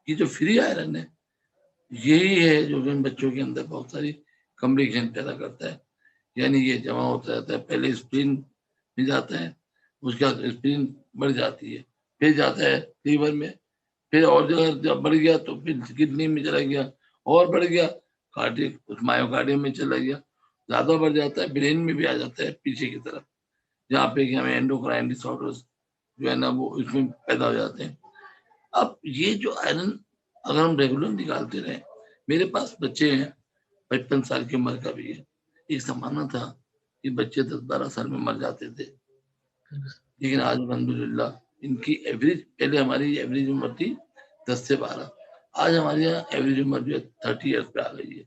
یہ جو فری آئرن ہے یہی ہے جو ان بچوں کے اندر بہت ساری کمپلیکیشن پیدا کرتا ہے. یعنی یہ جمع ہوتا رہتا ہے، پہلے اسپرین میں جاتا ہے، اس کے بعد اسپرین بڑھ جاتی ہے، پھر جاتا ہے لیور میں، پھر اور جگہ جب بڑھ گیا تو پھر کڈنی میں چلا گیا، اور بڑھ گیا کارڈیک مایوکارڈیم میں چلا گیا، زیادہ بڑھ جاتا ہے برین میں بھی آ جاتا ہے پیچھے کی طرف، جہاں پہ کہ ہمیں اینڈوکرائن ڈس آرڈرز جو ہے نا وہ اس میں پیدا ہو جاتے ہیں. اب یہ جو آئرن اگر ہم ریگولر نکالتے رہے، میرے پاس بچے ہیں 55 سال کی عمر کا بھی ہے. ایک زمانہ تھا کہ بچے 10-12 سال میں مر جاتے تھے، لیکن آج الحمدللہ ان کی ایوریج، پہلے ہماری ایوریج عمر تھی 10 سے 12، آج ہمارے یہاں ایوریج عمر جو ہے 30 ایئرس پہ آ گئی ہے،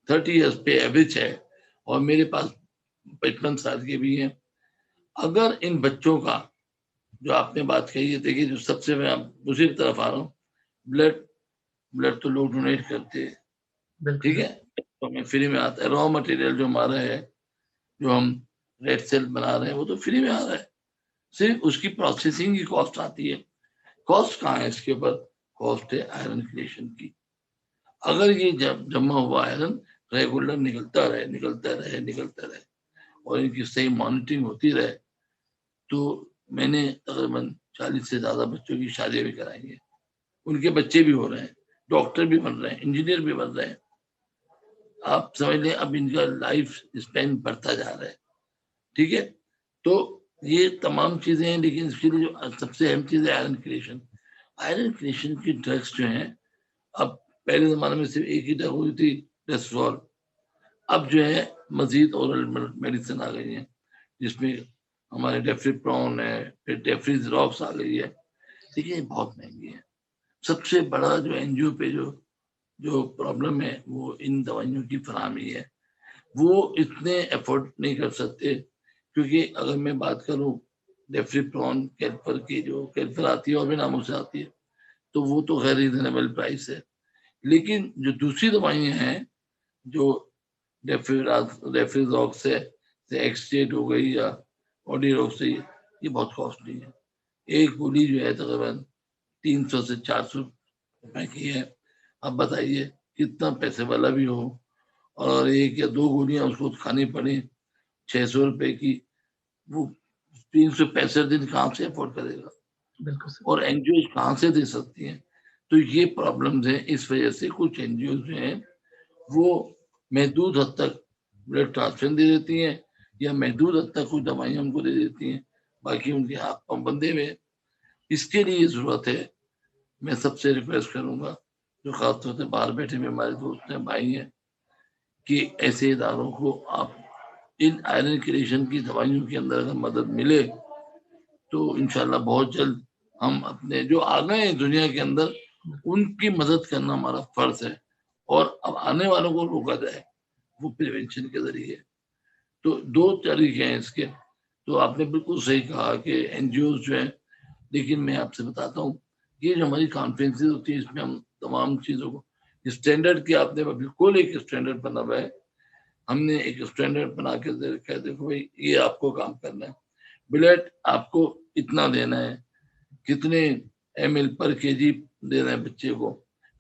30 ایئرس پہ ایوریج ہے. اور میرے پاس 55 سال کے بھی ہیں. اگر ان بچوں کا جو آپ نے بات کہی ہے، دیکھیے جو سب سے میں دوسری طرف آ رہا ہوں، بلڈ تو لوگ ڈونیٹ کرتے ہیں، ٹھیک ہے، تو ہمیں فری میں آتا ہے. را مٹیریل جو ہمارا ہے، جو ہم ریڈ سیل بنا رہے ہیں، وہ تو فری میں آ رہا ہے، صرف اس کی پروسیسنگ کی کاسٹ آتی ہے. کاسٹ کہاں ہے اس کے اوپر؟ کاسٹ ہے آئرن کریشن کی. اگر یہ جمع ہوا آئرن ریگولر نکلتا رہے اور ان کی صحیح مانیٹرنگ ہوتی رہے، تو میں نے تقریباً 40 سے زیادہ بچوں کی شادیاں بھی کرائی ہیں، ان کے بچے بھی ہو رہے ہیں، ڈاکٹر بھی بن رہے ہیں، انجینئر بھی بن رہے ہیں. آپ سمجھ لیں اب ان کا لائف اسپین بڑھتا جا رہا ہے، ٹھیک ہے. تو یہ تمام چیزیں ہیں، لیکن اس کے لیے جو سب سے اہم چیز ہے آئرن کریشن. آئرن کریشن کی ڈرگس جو ہیں، اب پہلے زمانے میں صرف ایک ہی ڈرگ ہوئی تھی ڈیسفور، اب جو ہے مزید اورل میڈیسن آ گئی ہیں، جس میں ہمارے ڈیفریپرون ہے، پھر ڈیفریز راکس آ گئی ہے، لیکن یہ بہت مہنگی ہے. سب سے بڑا جو این جی او پہ جو پرابلم ہے وہ ان دوائیوں کی فراہمی ہے. وہ اتنے افورڈ نہیں کر سکتے، کیونکہ اگر میں بات کروں ڈیفریپرون کیلپر کی، جو کیلپر آتی ہے اور بھی ناموں سے آتی ہے، تو وہ تو غیر ریزنیبل پرائس ہے. لیکن جو دوسری دوائیاں ہیں، جو ڈیفریزاکس سے ایکسٹیٹ ہو گئی یا آڈی روک سے، یہ بہت کاسٹلی ہے. ایک گولی جو ہے تقریباً 300 سے 400 روپے کی ہے. اب بتائیے کتنا پیسے والا بھی ہو اور ایک یا دو گولیاں اس کو کھانی پڑی 600 روپے کی، وہ 365 دن کہاں سے افورڈ کرے گا؟ اور این جی اوز کہاں سے دے سکتی ہیں؟ تو یہ پرابلمز ہیں. اس وجہ سے کچھ این جی اوز جو ہیں وہ محدود حد تک بلڈ ٹرانسفیوژن دے دیتی ہیں، یا محدود حد تک کچھ دوائیاں ہم کو دے دیتی ہیں، باقی ان کے ہاتھ پمپ بندے ہوئے. اس کے لیے ضرورت ہے، میں سب سے ریکویسٹ کروں گا جو خاص طور سے باہر بیٹھے ہوئے ہمارے دوست ہیں، بھائی ہیں، کہ ایسے اداروں کو آپ ان آئرن کریشن کی دوائیوں کے اندر اگر مدد ملے تو انشاءاللہ بہت جلد ہم اپنے جو آ گئے ہیں دنیا کے اندر ان کی مدد کرنا ہمارا فرض ہے، اور اب آنے والوں کو روکا جائے وہ پریونشن کے ذریعے. تو دو طریقے ہیں اس کے. تو آپ نے بالکل صحیح کہا کہ این جی اوز جو ہیں، لیکن میں آپ سے بتاتا ہوں یہ جو ہماری کانفرنسز ہوتی ہیں اس میں ہم تمام چیزوں کو اسٹینڈرڈ کی، آپ نے بالکل ایک اسٹینڈرڈ بنا ہوا ہے. ہم نے ایک اسٹینڈرڈ بنا کے دیکھا، دیکھو بھائی یہ آپ کو کام کرنا ہے، بلڈ آپ کو اتنا دینا ہے، کتنے ایم ایل پر کے جی دینا ہے بچے کو،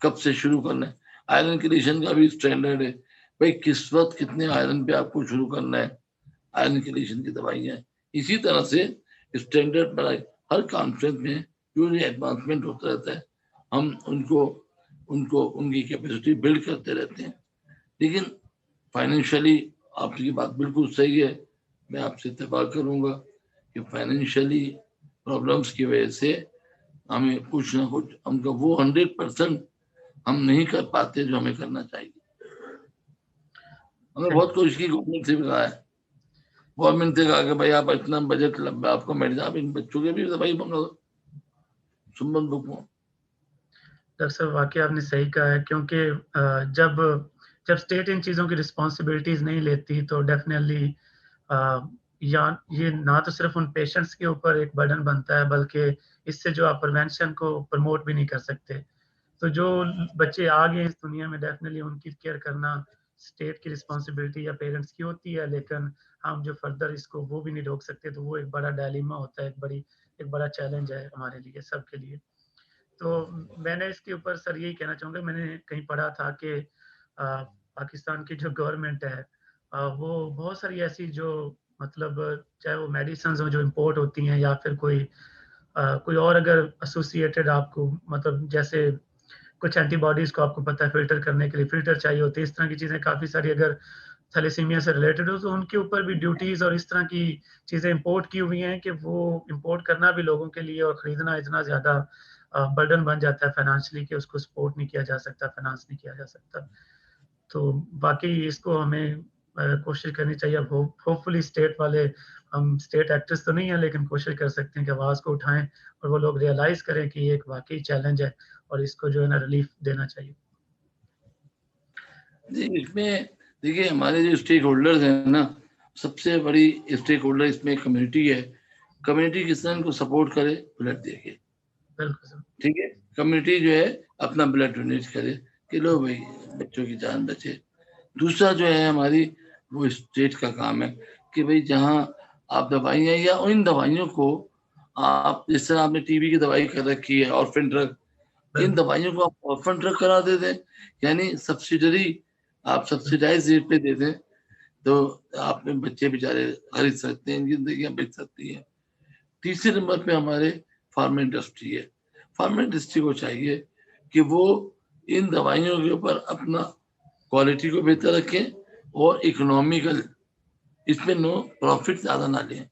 کب سے شروع کرنا ہے. آئرن کریشن کا بھی اسٹینڈرڈ ہے، بھائی کس وقت کتنے آئرن پہ آپ کو شروع کرنا ہے. آئرن کریشن کی دوائیاں اسی طرح سے اسٹینڈرڈ بنائے. ہر کانفرنس میں جو ایڈوانسمنٹ ہوتا رہتا ہے ہم ان کی کیپیسٹی بلڈ کرتے رہتے ہیں. لیکن فائنینشلی آپ کی بات بالکل صحیح ہے، میں آپ سے اتفاق کروں گا کہ فائنینشلی پرابلمس کی وجہ سے ہمیں کچھ نہ کچھ ہم کا وہ 100% ہم نہیں کر پاتے جو ہمیں کرنا چاہیے. ہم نے بہت کوشش کی, گورنمنٹ سے بھی کہا ہے, گورنمنٹ سے کہا کہ بھائی آپ اتنا بجٹ آپ کو میڈیسن, آپ ان بچوں کے بھی دوائی منگا دو, سمبل بک میں. ڈاکٹر صاحب واقعی آپ نے صحیح کہا ہے, کیونکہ جب اسٹیٹ ان چیزوں کی رسپانسبلٹیز نہیں لیتی تو ڈیفینیٹلی یہ نہ تو صرف ان پیشنٹس کے اوپر ایک برڈن بنتا ہے, بلکہ اس سے جو آپ پریونشن کو پروموٹ بھی نہیں کر سکتے. تو جو بچے آ گئے اس دنیا میں ڈیفینیٹلی ان کی کیئر کرنا اسٹیٹ کی رسپانسبلٹی یا پیرنٹس کی ہوتی ہے, لیکن ہم جو فردر اس کو وہ بھی نہیں روک سکتے. تو وہ ایک بڑا ڈائلیما ہوتا ہے, ایک بڑا چیلنج ہے ہمارے لیے, سب کے لیے. تو میں نے اس کے اوپر سر یہی کہنا چاہوں گا, میں نے کہیں پڑھا تھا کہ پاکستان کی جو گورنمنٹ ہے وہ بہت ساری ایسی جو مطلب چاہے وہ میڈیسنز ہوں جو امپورٹ ہوتی ہیں, یا پھر کوئی اور اگر ایسوسیٹیڈ آپ کو مطلب جیسے کچھ اینٹی باڈیز کو آپ کو پتہ ہے فلٹر کرنے کے لیے فلٹر چاہیے ہوتے ہیں, اس طرح کی چیزیں کافی ساری اگر تھیلیسیمیا سے ریلیٹڈ ہو تو ان کے اوپر بھی ڈیوٹیز اور اس طرح کی چیزیں امپورٹ کی ہوئی ہیں کہ وہ امپورٹ کرنا بھی لوگوں کے لیے اور خریدنا اتنا زیادہ برڈن بن جاتا ہے فائنانشلی کہ اس کو سپورٹ نہیں کیا جا سکتا, فائنانس نہیں کیا جا سکتا. تو باقی اس کو ہمیں کوشش کرنی چاہیے. اب ہوپ فلی اسٹیٹ والے, ہم اسٹیٹ ایکٹرز تو نہیں ہیں, لیکن کوشش کر سکتے ہیں کہ آواز کو اٹھائیں اور وہ لوگ ریئلائز کریں کہ یہ ایک واقعی چیلنج ہے اور اس کو جو ہے نا ریلیف دینا چاہیے. جی, اس میں دیکھیے ہمارے جو اسٹیک ہولڈرز ہیں نا, سب سے بڑی اسٹیک ہولڈر اس میں کمیونٹی ہے. کمیونٹی کس طرح کو سپورٹ کرے, بلڈ دے کے. بالکل سر. ٹھیک ہے, کمیونٹی جو ہے اپنا بلڈ ڈونیٹ کرے کہ لو بھائی بچوں کی جان بچے. دوسرا جو ہے ہماری وہ اسٹیٹ کا کام ہے کہ بھائی جہاں آپ دوائیاں یا ان دوائیوں کو آپ جس طرح آپ نے ٹی بی کی دوائی کر رکھی ہے آرفن ڈرگ, ان دوائیوں کو آپ آرفن ڈرگ کرا دے دیں, یعنی سبسیڈری آپ سبسیڈائز ریٹ پہ دے دیں, تو آپ میں بچے بیچارے خرید سکتے ہیں, زندگیاں بچ سکتی ہیں. تیسرے نمبر پہ ہمارے فارما انڈسٹری ہے. فارما انڈسٹری کو چاہیے کہ وہ ان دوائیوں کے اوپر اپنا کوالٹی کو بہتر رکھیں اور اکنامیکل اس میں نو پروفٹ زیادہ نہ لیں.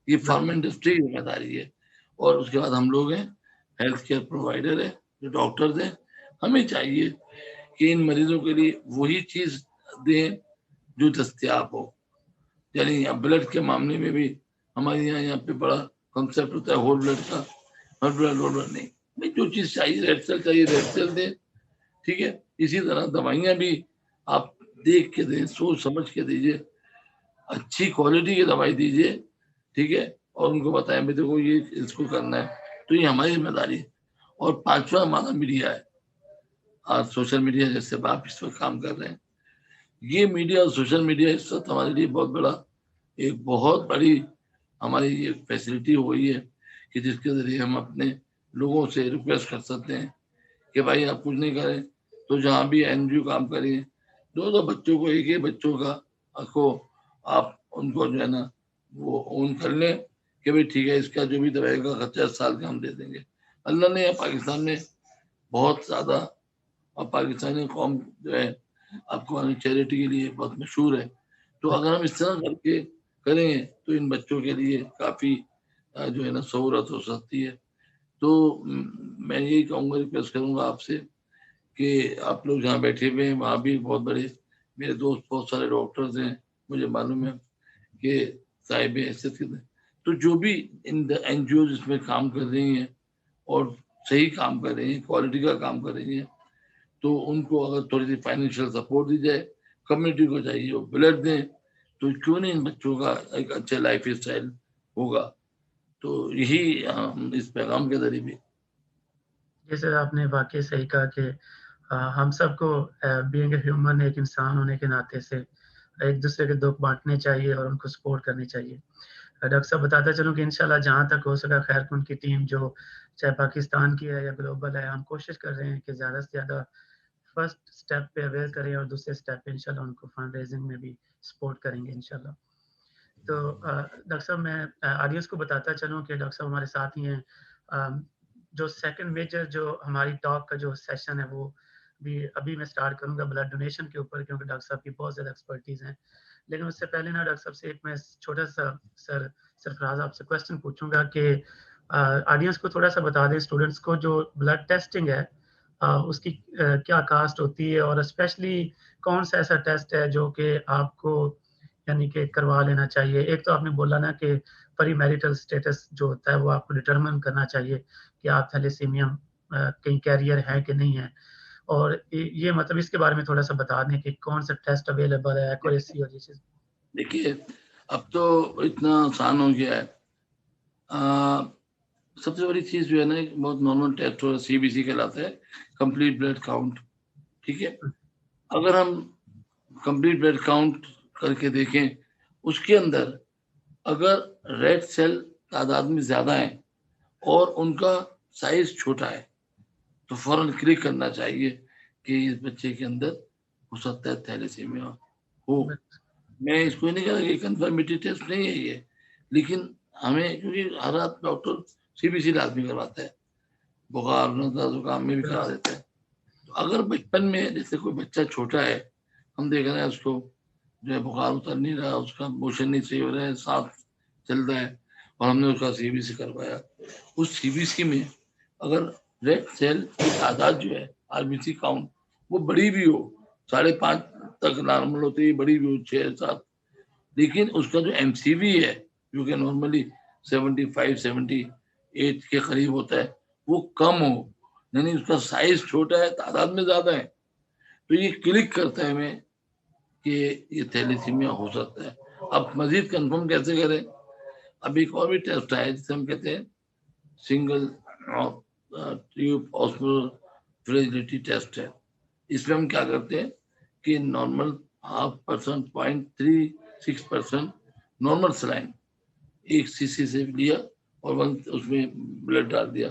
یہ فارما انڈسٹری کی ذمہ داری ہے. اور اس کے بعد ہم لوگ ہیں ہیلتھ کیئر پرووائڈر ہیں, جو ڈاکٹرز ہیں, ہمیں چاہیے کہ ان مریضوں کے لیے وہی چیز دیں جو دستیاب ہو. یعنی بلڈ کے معاملے میں بھی ہمارے یہاں پہ بڑا کنسیپٹ ہوتا ہے ہول بلڈ کا, ہر بلڈ نہیں, جو چیز چاہیے ریڈ سیل چاہیے ریڈ سیل دیں. ٹھیک ہے, اسی طرح دوائیاں بھی آپ دیکھ کے دیں, سوچ سمجھ کے دیجیے, اچھی کوالٹی کی دوائی دیجیے. ٹھیک ہے, اور ان کو بتائیں بھی دیکھو یہ اس کو کرنا ہے. تو یہ ہماری ذمہ داری ہے. اور پانچواں ہمارا میڈیا ہے, آج سوشل میڈیا جیسے آپ اس وقت کام کر رہے ہیں, یہ میڈیا اور سوشل میڈیا اس وقت ہمارے لیے بہت بڑا ایک بہت بڑی ہماری یہ فیسلٹی ہو گئی ہے کہ جس کے ذریعے ہم اپنے لوگوں سے ریکویسٹ کر سکتے ہیں کہ بھائی آپ کچھ نہیں کریں تو جہاں بھی این جی او کام کریں, دو بچوں کو ایک ہی بچوں کا کو آپ ان کو جو ہے نا وہ اون کر لیں کہ بھائی ٹھیک ہے اس کا جو بھی دوائی کا خرچہ 10 سال کا ہم دے دیں گے. اللہ نے پاکستان میں بہت زیادہ, اور پاکستانی قوم جو ہے آپ کو چیریٹی کے لیے بہت مشہور ہے. تو اگر ہم اس طرح کر کے کریں تو ان بچوں کے لیے کافی جو ہے نا سہولت ہو سکتی ہے. تو میں یہی کہوں گا, ریکویسٹ کروں گا آپ سے کہ آپ لوگ جہاں بیٹھے ہوئے ہیں وہاں بھی بہت بڑے میرے دوست بہت سارے ڈاکٹرز ہیں, مجھے معلوم ہے کہ صاحب حیثیت کے, تو جو بھی ان این جی اوز اس میں کام کر رہی ہیں اور صحیح کام کر رہی ہیں, کوالٹی کا کام کر رہی ہیں, تو ان کو اگر تھوڑی سی فائنینشیل سپورٹ دی جائے, کمیونٹی کو چاہیے وہ بلڈ دیں, تو کیوں نہیں ان بچوں کا ایک اچھا لائف اسٹائل ہوگا. تو یہی ہم اس پیغام کے ذریعے بھی. جیسے آپ نے واقعی صحیح کہا کہ ہم سب کو بینگ اے ہیومن ایک انسان ہونے کے ناطے سے ایک دوسرے کے دکھ بانٹنے چاہیے اور ان کو سپورٹ کرنی چاہیے. ڈاکٹر صاحب بتاتا چلوں کہ انشاءاللہ جہاں تک ہو سکا خیر ان کی ٹیم جو چاہے پاکستان کی ہے یا گلوبل ہے, ہم کوشش کر رہے ہیں کہ زیادہ سے زیادہ فرسٹ سٹیپ پہ اویئر کریں اور دوسرے سٹیپ پہ انشاءاللہ ان کو فنڈ ریزنگ میں بھی سپورٹ کریں گے انشاءاللہ. تو ڈاکٹر صاحب میں آڈینس کو بتاتا چلوں کہ ڈاکٹر صاحب ہمارے ساتھ ہی ہیں. جو سیکنڈ میجر جو ہماری ٹاک کا جو سیشن ہے وہ بھی ابھی میں سٹارٹ کروں گا بلڈ ڈونیشن کے اوپر, کیونکہ ڈاکٹر صاحب کی بہت زیادہ ایکسپرٹیز ہیں. لیکن اس سے پہلے نا ڈاکٹر صاحب سے ایک میں چھوٹا سا سرفراز آپ سے کوسچن پوچھوں گا کہ آڈینس کو تھوڑا سا بتا دیں, اسٹوڈنٹس کو جو بلڈ ٹیسٹنگ ہے اس کی کیا کاسٹ ہوتی ہے، اور اسپیشلی کون سا ایسا ٹیسٹ ہے جو کہ آپ کو یعنی کہ کروا لینا چاہیے؟ ایک تو آپ نے بولا نا کہ پری میرٹل اسٹیٹس جو ہوتا ہے وہ آپ کو ڈٹرمن کرنا چاہیے کہ آپ تھیلیسیمیا کہیں کیریئر ہے کہ نہیں ہے، اور یہ مطلب اس کے بارے میں تھوڑا سا بتا دیں کہ کون سا ٹیسٹ اویلیبل ہے، ایکوریسی اور یہ چیز۔ دیکھیے اب تو اتنا آسان ہو گیا ہے، سب سے بڑی چیز جو ہے نا بہت نارمل ٹیسٹ ہو سی بی سی کہلاتا ہے، کمپلیٹ بلڈ کاؤنٹ. ٹھیک ہے، اگر ہم کمپلیٹ بلڈ کاؤنٹ کر کے دیکھیں اس کے اندر اگر ریڈ سیل تعداد میں زیادہ ہیں اور ان کا سائز چھوٹا ہے تو فوراً کلک کرنا چاہیے کہ اس بچے کے اندر ہو سکتا ہے تھیلیسیمیا ہو. میں اس کو نہیں کہا کہ کنفرمیٹی ٹیسٹ نہیں ہے یہ، لیکن ہمیں کیونکہ ہر رات ڈاکٹر سی بی سی لازمی کرواتا ہے، بخار نزلہ زکام میں بھی کرا دیتا ہے. تو اگر بچپن میں جیسے کوئی بچہ چھوٹا ہے، ہم دیکھ رہے ہیں اس کو جو ہے بخار اتر نہیں رہا، اس کا موشن نہیں صحیح ہو رہا ہے، سانس چل رہا ہے، اور ہم نے اس کا سی بی سی کروایا، اس سی بی سی میں اگر ریڈ سیل کی تعداد جو ہے آر بی سی کاؤنٹ وہ بڑی بھی ہو، 5.5 تک نارمل ہوتی ہے، بڑی بھی ہو 6-7، لیکن اس کا جو ایم سی وی ہے جو کہ نارملی 75-78 کے قریب ہوتا ہے وہ کم ہو، یعنی اس کا سائز چھوٹا ہے، تعداد میں زیادہ ہے، تو یہ کلک کرتا ہے ہمیں کہ یہ تھیلیسیمیا ہو سکتا ہے. اب مزید کنفرم کیسے کریں؟ اب ایک اور بھی ٹیسٹ ہے جسے ہم کہتے ہیں سنگل ٹیوب آسمول فریجیلٹی ٹیسٹ ہے. اس میں ہم کیا کرتے ہیں کہ نارمل 0.36% نارمل سلائن ایک سی سی سے لیا اور اس میں بلڈ ڈال دیا،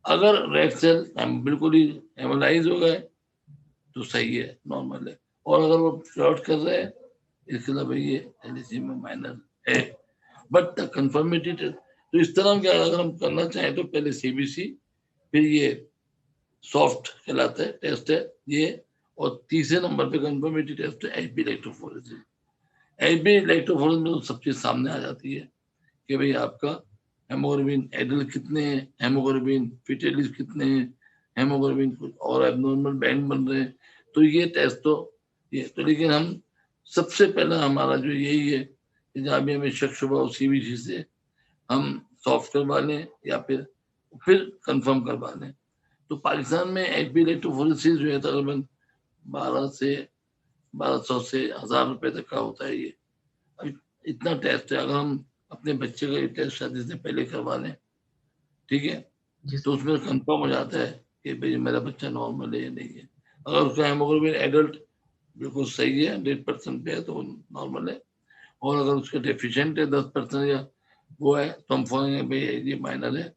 اگر ریڈ سیل بالکل ہی ہیمولائز ہو گئے تو صحیح ہے، نارمل ہے، اور اگر وہ شارٹ کر رہے ہیں اس کے علاوہ یہ تھیلیسیمیا مائنر ہے. بٹ کنفرمیٹی تو اس طرح کیا اگر ہم کرنا چاہیں تو پہلے سی بی سی، پھر یہ سافٹ کہلاتا ہے ٹیسٹ ہے یہ، اور تیسرے نمبر پہ کنفرمیٹی ٹیسٹ ہے ایچ بی الیکٹروفوریسس. ایچ بی الیکٹروفوریسس میں سب چیز سامنے آ جاتی ہے کہ بھئی آپ کا ہیموگلوبن ایڈل کتنے ہیں، ہیموگلوبن فیٹیلس کتنے ہیں، ہیموگلوبن کچھ اور ایب نارمل بینڈ بن رہے ہیں، تو یہ ٹیسٹ تو یہ تو، لیکن ہم سب سے پہلا ہمارا جو یہی ہے کہ جہاں بھی ہمیں شک شبہ ہو سی بی سی سے ہم سافٹ کروا لیں یا پھر کنفرم کروا لیں. تو پاکستان میں ایچ بی الیکٹروفوریسس جو ہے تقریباً 1200 سے 1000 روپے تک کا ہوتا ہے. یہ اتنا ٹیسٹ ہے، اگر ہم اپنے بچے کا یہ ٹیسٹ شادی سے پہلے کروا لیں ٹھیک ہے تو اس میں کنفرم ہو جاتا ہے کہ بھئی میرا بچہ نارمل ہے یا نہیں ہے. اگر اس کا ہیموگلوبن ایڈلٹ بالکل صحیح ہے 100% پہ ہے تو وہ نارمل ہے، اور اگر اس کا ڈیفیشینٹ ہے 10% یا وہ ہے تو ہم فوراً بھئی یہ مائنر ہے.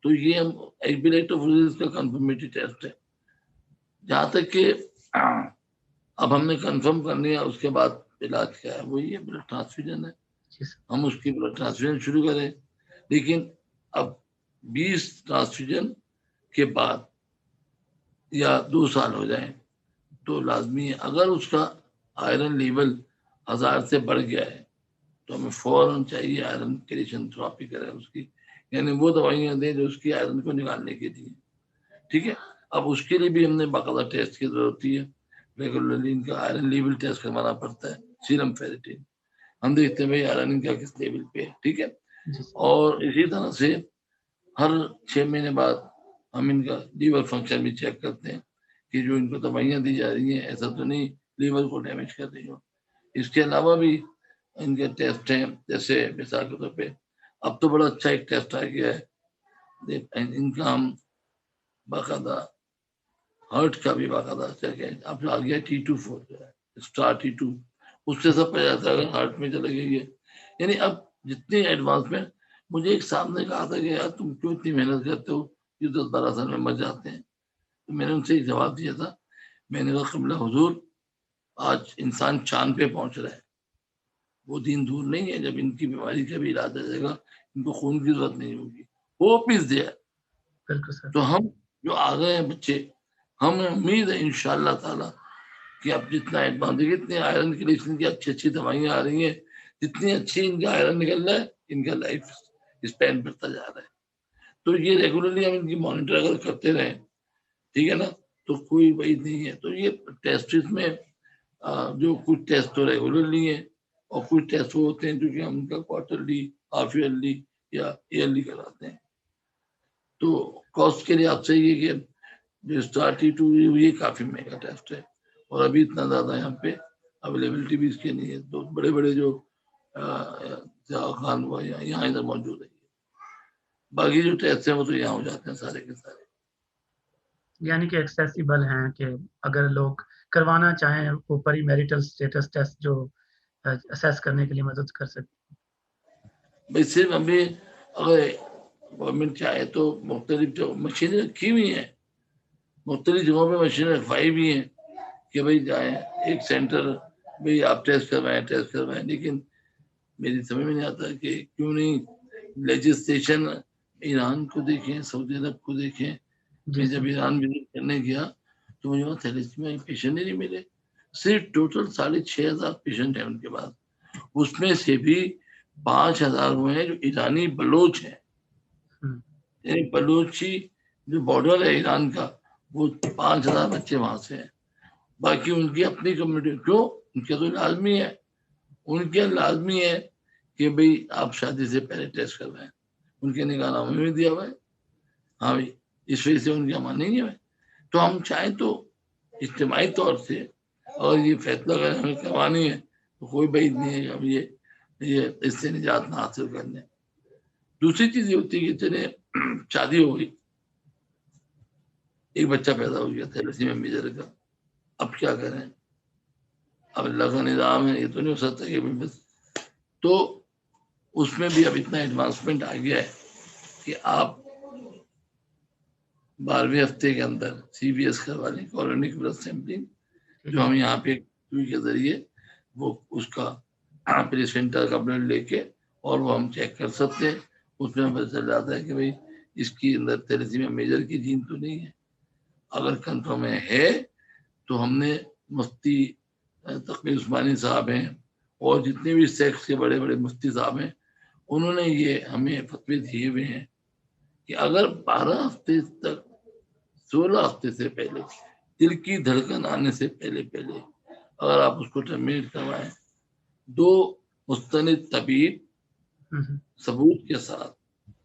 تو یہ ہم ایچ بی الیکٹروفوریسس کا کنفرمیٹی ٹیسٹ ہے. جہاں تک کہ اب ہم نے کنفرم کرنی ہے اس کے بعد علاج کیا ہے، وہ یہ بلڈ ٹرانسفیوژن ہے. ہم اس کی بلڈ ٹرانسفیوژن شروع کریں، لیکن اب 20 ٹرانسفیوژن کے بعد یا 2 سال ہو جائیں تو لازمی ہے اگر اس کا آئرن لیول 1000 سے بڑھ گیا ہے تو ہمیں فوراً چاہیے آئرن کیلشیم تھراپی کریں اس کی، یعنی وہ دوائیاں دیں جو اس کی آئرن کو نکالنے کے لیے. ٹھیک ہے، اب اس کے لیے بھی ہم نے باقاعدہ ٹیسٹ کی ضرورت ہوتی ہے، ریگولرلی ان کا آئرن لیول ٹیسٹ کروانا پڑتا ہے، سیرم فیریٹین ہم دیکھتے ہیں بھائی آئرن ان کا کس لیول پہ ہے. ٹھیک ہے، اور اسی طرح سے ہر 6 مہینے بعد ہم ان کا لیور فنکشن بھی چیک کرتے ہیں کہ جو ان کو دوائیاں دی جا رہی ہیں ایسا تو نہیں لیور کو ڈیمیج کر رہی ہو. اس کے علاوہ بھی ان کے ٹیسٹ ہیں، جیسے مثال کے طور پہ اب تو بڑا اچھا ایک ٹیسٹ آ گیا ہے ان کا، ہم باقاعدہ ہارٹ کا بھی باقاعدہ اب آ گیا T24 جو ہے اسٹار T2، اس سے سب پہ جاتا ہے اگر ہارٹ میں چلے گئی ہے. یعنی اب جتنی ایڈوانسمنٹ، مجھے ایک صاحب نے کہا تھا کہ یار تم کیوں اتنی محنت کرتے ہو، یہ 10-12 سال میں مر جاتے ہیں. تو میں نے ان سے ایک جواب دیا تھا، میں نے کہا قبلہ حضور آج انسان چاند پہ پہنچ رہا ہے، وہ دن دور نہیں ہے جب ان کی بیماری کا بھی علاج آ جائے گا، ان کو خون کی ضرورت نہیں ہوگی. Hope is there. تو ہم جو آ گئے ہیں بچے، ہمیں امید ہے انشاءاللہ تعالی کہ اب جتنا ایڈوانس دیکھیں اتنے آئرن کے لیے ان کی اچھی دوائیاں آ رہی ہیں، جتنی اچھی ان کا آئرن نکل رہا ہے ان کا لائف اسپین بڑھتا جا رہا ہے. تو یہ ریگولرلی ہم ان کی مانیٹر اگر کرتے رہیں ٹھیک ہے نا تو کوئی وعید نہیں ہے. تو یہ ٹیسٹ میں جو کچھ ٹیسٹ تو ریگولرلی ہیں اور کچھ ٹیسٹ ہوتے ہیں جو کہ ہم ان کا کوارٹرلی, ہاف ایئرلی یا ایئرلی کراتے ہیں. تو کاسٹ کے لیے آپ سے یہ کہ جو STAR-T2 یہ کافی مہنگا ٹیسٹ ہے اور ابھی اتنا زیادہ یہاں پہ اویلیبلٹی بھی اس کی نہیں ہے. تو بڑے بڑے جو خان ہوا یہاں ادھر موجود ہے. باقی جو ٹیسٹ ہیں وہ تو یہاں ہو جاتے ہیں سارے کے سارے. یعنی کہ ایکسیسیبل ہیں کہ اگر لوگ کروانا چاہیں اوپر ہی میریٹل سٹیٹس ٹیسٹ جو اسیس کرنے کے لیے مدد کر سکتے ہیں. بھائی صرف ہمیں اگر گورنمنٹ چاہے تو مختلف جو مشینیں رکھی ہوئی ہیں, مختلف جگہوں پہ مشینیں رکھوائی بھی ہیں کہ بھائی جائیں ایک سینٹر بھائی آپ ٹیسٹ کروائیں. لیکن میری سمجھ میں نہیں آتا کہ کیوں نہیں لیجسلیشن ایران کو دیکھیں, سعودی عرب کو دیکھیں. میں جب ایران وزٹ کرنے گیا تو مجھے وہاں تھیلیسیمیا پیشنٹ ہی نہیں ملے. صرف ٹوٹل 6,500 پیشنٹ ہیں ان کے پاس, اس میں سے بھی 5,000 ہوئے ہیں جو ایرانی بلوچ ہیں. یعنی بلوچی جو بارڈر ہے ایران کا وہ 5,000 بچے وہاں سے ہیں. باقی ان کی اپنی کمیونٹی. کیوں؟ ان کے تو لازمی ہے کہ بھئی آپ شادی سے پہلے ٹیسٹ کروائیں. ان کے نگاہ نامے میں دیا ہوا ہے. ہاں بھائی اس وجہ سے ان کی امان نہیں ہے. تو ہم چاہیں تو اجتماعی طور سے اور یہ فیصلہ اگر ہمیں کروانی ہے تو کوئی بعید نہیں ہے کہ ہم یہ اس سے نجات نہ حاصل کرنے. دوسری چیز یہ ہوتی ہے کہ چلے شادی ہو گئی, ایک بچہ پیدا ہو گیا تھیلیسیمیا میجر کا, اب کیا کریں؟ اب اللہ کا نظام ہے, یہ تو نہیں ہو سکتا کہ بس. تو اس میں بھی اب اتنا ایڈوانسمنٹ آ گیا ہے کہ آپ 12ویں ہفتے کے اندر CBS کروا لیں, کالونک بلڈ سیمپلنگ, جو ہم یہاں پہ کے ذریعے وہ اس کا پلیسنٹا کا بلڈ لے کے اور وہ ہم چیک کر سکتے ہیں. اس میں پتہ چل جاتا ہے کہ بھائی اس کی اندر تھیلیسیمیا میجر کی جین تو نہیں ہے. اگر کنفرم ہے تو ہم نے مفتی تقی عثمانی صاحب ہیں اور جتنے بھی سیکس کے بڑے بڑے مفتی صاحب ہیں, انہوں نے یہ ہمیں فتوے دیے ہوئے ہیں کہ اگر 12 ہفتے تک 16 ہفتے سے پہلے دل کی دھڑکن آنے سے پہلے اگر آپ اس کو ٹرمینیٹ کروائیں, 2 مستند طبیب ثبوت کے ساتھ,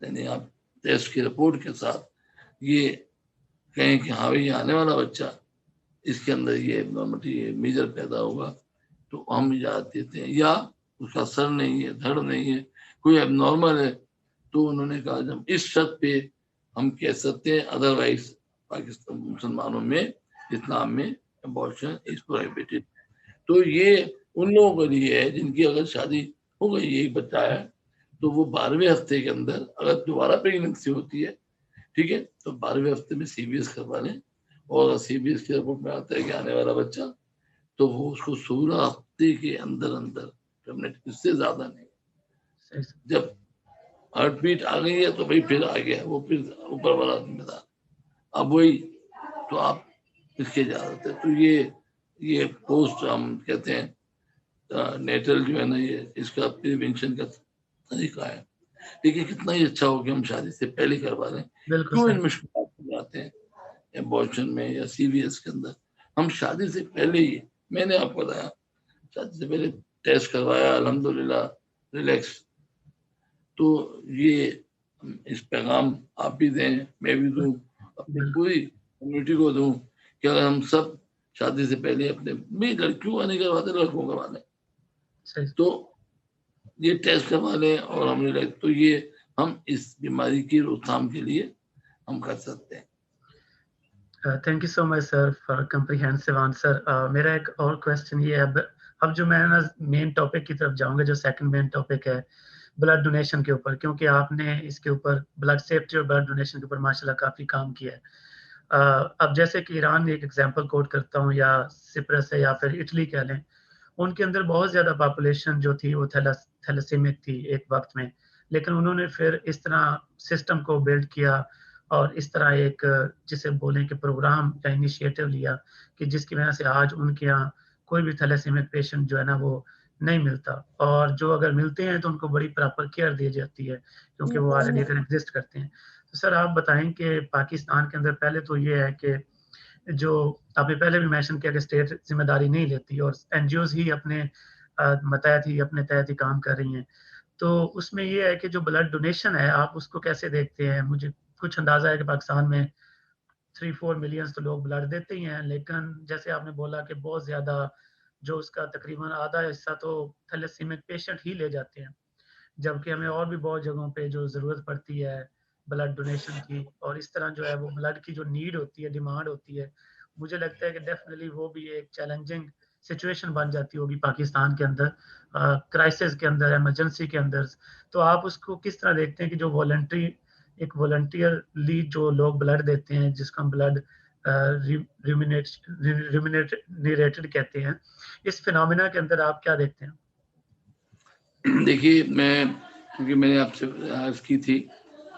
یعنی آپ ٹیسٹ کی رپورٹ کے ساتھ یہ کہیں کہ ہاں بھائی آنے والا بچہ اس کے اندر یہ میجر پیدا ہوگا, تو ہم اجازت دیتے ہیں. یا اس کا سر نہیں ہے, دھڑ نہیں ہے, کوئی اب نارمل ہے, تو انہوں نے کہا جب اس شرط پہ ہم کہہ سکتے ہیں, ادروائز پاکستان مسلمانوں میں اسلام میں ابارشن از پروہیبٹڈ. تو یہ ان لوگوں کے لیے ہے جن کی اگر شادی ہو گئی, ایک بچہ ہے تو وہ 12ویں ہفتے کے اندر اگر دوبارہ پریگننسی ہوتی ہے, ٹھیک ہے, تو 12ویں ہفتے میں CBS کروا لیں. اور اگر CBS کی رپورٹ میں آتا ہے کہ آنے والا بچہ, تو وہ اس کو 16 ہفتے کے اندر اس سے زیادہ نہیں. جب ہارٹ بیٹ آ گئی ہے تو بھائی پھر آ گیا, وہ پھر اوپر والا ذمہ دار. اب وہی تو آپ اس کی اجازت ہے. تو یہ پوسٹ ہم کہتے ہیں نیٹل جو ہے نا, یہ اس کا پریونشن کا طریقہ ہے. لیکن کتنا ہی اچھا ہو کہ ہم شادی سے پہلے کروا لیں. کیوں ان مشکلات میں آتے ہیں ابارشن میں یا CBS کے اندر؟ ہم شادی سے پہلے ہی, میں نے آپ کو بتایا, شادی سے پہلے ٹیسٹ کروایا, الحمدللہ ریلیکس. تو یہ اس پیغام آپ بھی دیں, میں بھی دوں, اپنی پوری کمیونٹی کو دوں کہ اگر ہم سب شادی سے پہلے اپنے بھی لڑکیوں کا نہیں کرواتے, لڑکوں کروا لیں, تو یہ ٹیسٹ کروا لیں. اور ہم نے تو یہ ہم اس بیماری کی روک تھام کے لیے ہم کر سکتے ہیں. Thank you so much sir for comprehensive answer. میرا ایک اور کویسچن یہ ہے, اب جو میں مین ٹاپک کی طرف جاؤں گا, جو سیکنڈ مین ٹاپک ہے بلڈ ڈونیشن کے اوپر, کیونکہ آپ نے اس کے اوپر بلڈ سیفٹی اور بلڈ ڈونیشن کے اوپر ماشاءاللہ کافی کام کیا ہے. اب جیسے کہ ایران ایک ایگزامپل کوٹ کرتا ہوں, یا سپرس ہے, یا پھر اٹلی کہہ لیں, ان کے اندر بہت زیادہ پاپولیشن جو تھی وہ تھیلیسیمک تھی ایک وقت میں, لیکن انہوں نے پھر اس طرح سسٹم کو بلڈ کیا اور اس طرح ایک جسے بولیں کہ پروگرام کا انیشیٹو لیا کہ جس کی وجہ سے آج ان کے یہاں کوئی بھی تھیلیسیمک پیشنٹ جو ہے نا وہ نہیں ملتا, اور جو اگر ملتے ہیں تو ان کو بڑی پراپر کیئر دی جاتی ہے کیونکہ وہ آلریڈی ادھر ایگزسٹ کرتے ہیں. تو سر آپ بتائیں کہ پاکستان کے اندر پہلے تو یہ ہے کہ جو آپ نے پہلے بھی مینشن کیا کہ اسٹیٹ ذمہ داری نہیں لیتی اور این جی اوز ہی اپنے متحد ہی اپنے تحت ہی کام کر رہی ہیں. تو اس میں یہ ہے کہ جو بلڈ ڈونیشن ہے آپ اس کو کیسے دیکھتے ہیں؟ مجھے کچھ اندازہ ہے کہ پاکستان میں 3-4 ملینز تو لوگ بلڈ دیتے ہی ہیں، لیکن جیسے آپ نے بولا کہ بہت زیادہ جو اس کا تقریباً آدھا حصہ تو تھیلیسیمک پیشنٹ ہی لے جاتے ہیں، جبکہ ہمیں اور بھی بہت جگہوں پہ جو ضرورت پڑتی ہے بلڈ ڈونیشن کی، اور اس طرح جو ہے وہ بلڈ کی جو نیڈ ہوتی ہے، ڈیمانڈ ہوتی ہے، مجھے لگتا ہے کہ ڈیفینیٹلی وہ بھی ایک چیلنجنگ سچویشن بن جاتی ہوگی پاکستان کے اندر، کرائسس کے اندر، ایمرجنسی کے اندر. تو آپ اس کو کس طرح دیکھتے ہیں کہ جو والنٹری ایک والنٹیئرلی جو لوگ بلڈ دیتے ہیں جس کو ہم بلڈ ریمونیٹڈ کہتے ہیں، اس فینومینا کے اندر آپ کیا دیکھتے ہیں؟ دیکھیے کیونکہ میں نے آپ سے عرض کی تھی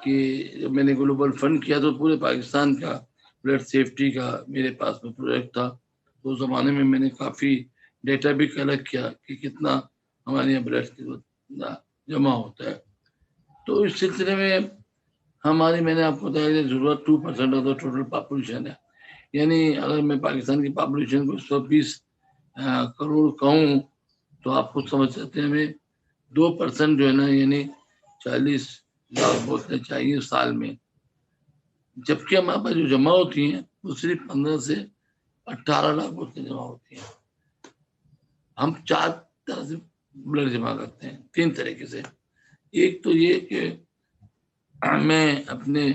کہ جب میں نے گلوبل فنڈ کیا تو پورے پاکستان کا بلڈ سیفٹی کا میرے پاس میں پروجیکٹ تھا. اس زمانے میں میں نے کافی ڈیٹا بھی کلیکٹ کیا کہ کتنا ہمارے یہاں بلڈ جمع ہوتا ہے. تو اس سلسلے میں میں نے آپ کو بتایا ضرورت 2% آف دا ٹوٹل پاپولیشن ہے. یعنی اگر میں پاکستان کی پاپولیشن کو 120 کروڑ کہوں تو آپ خود سمجھ سکتے ہیں ہمیں 2% جو ہے نا یعنی 40 لاکھ بوتلیں چاہیے سال میں، جبکہ ہمارے پاس جو جمع ہوتی ہیں وہ صرف 15 سے 18 لاکھ بوتلیں جمع ہوتی ہیں. ہم 4 طرح سے بلڈ جمع کرتے ہیں، 3 طریقے سے. ایک تو یہ کہ میں اپنے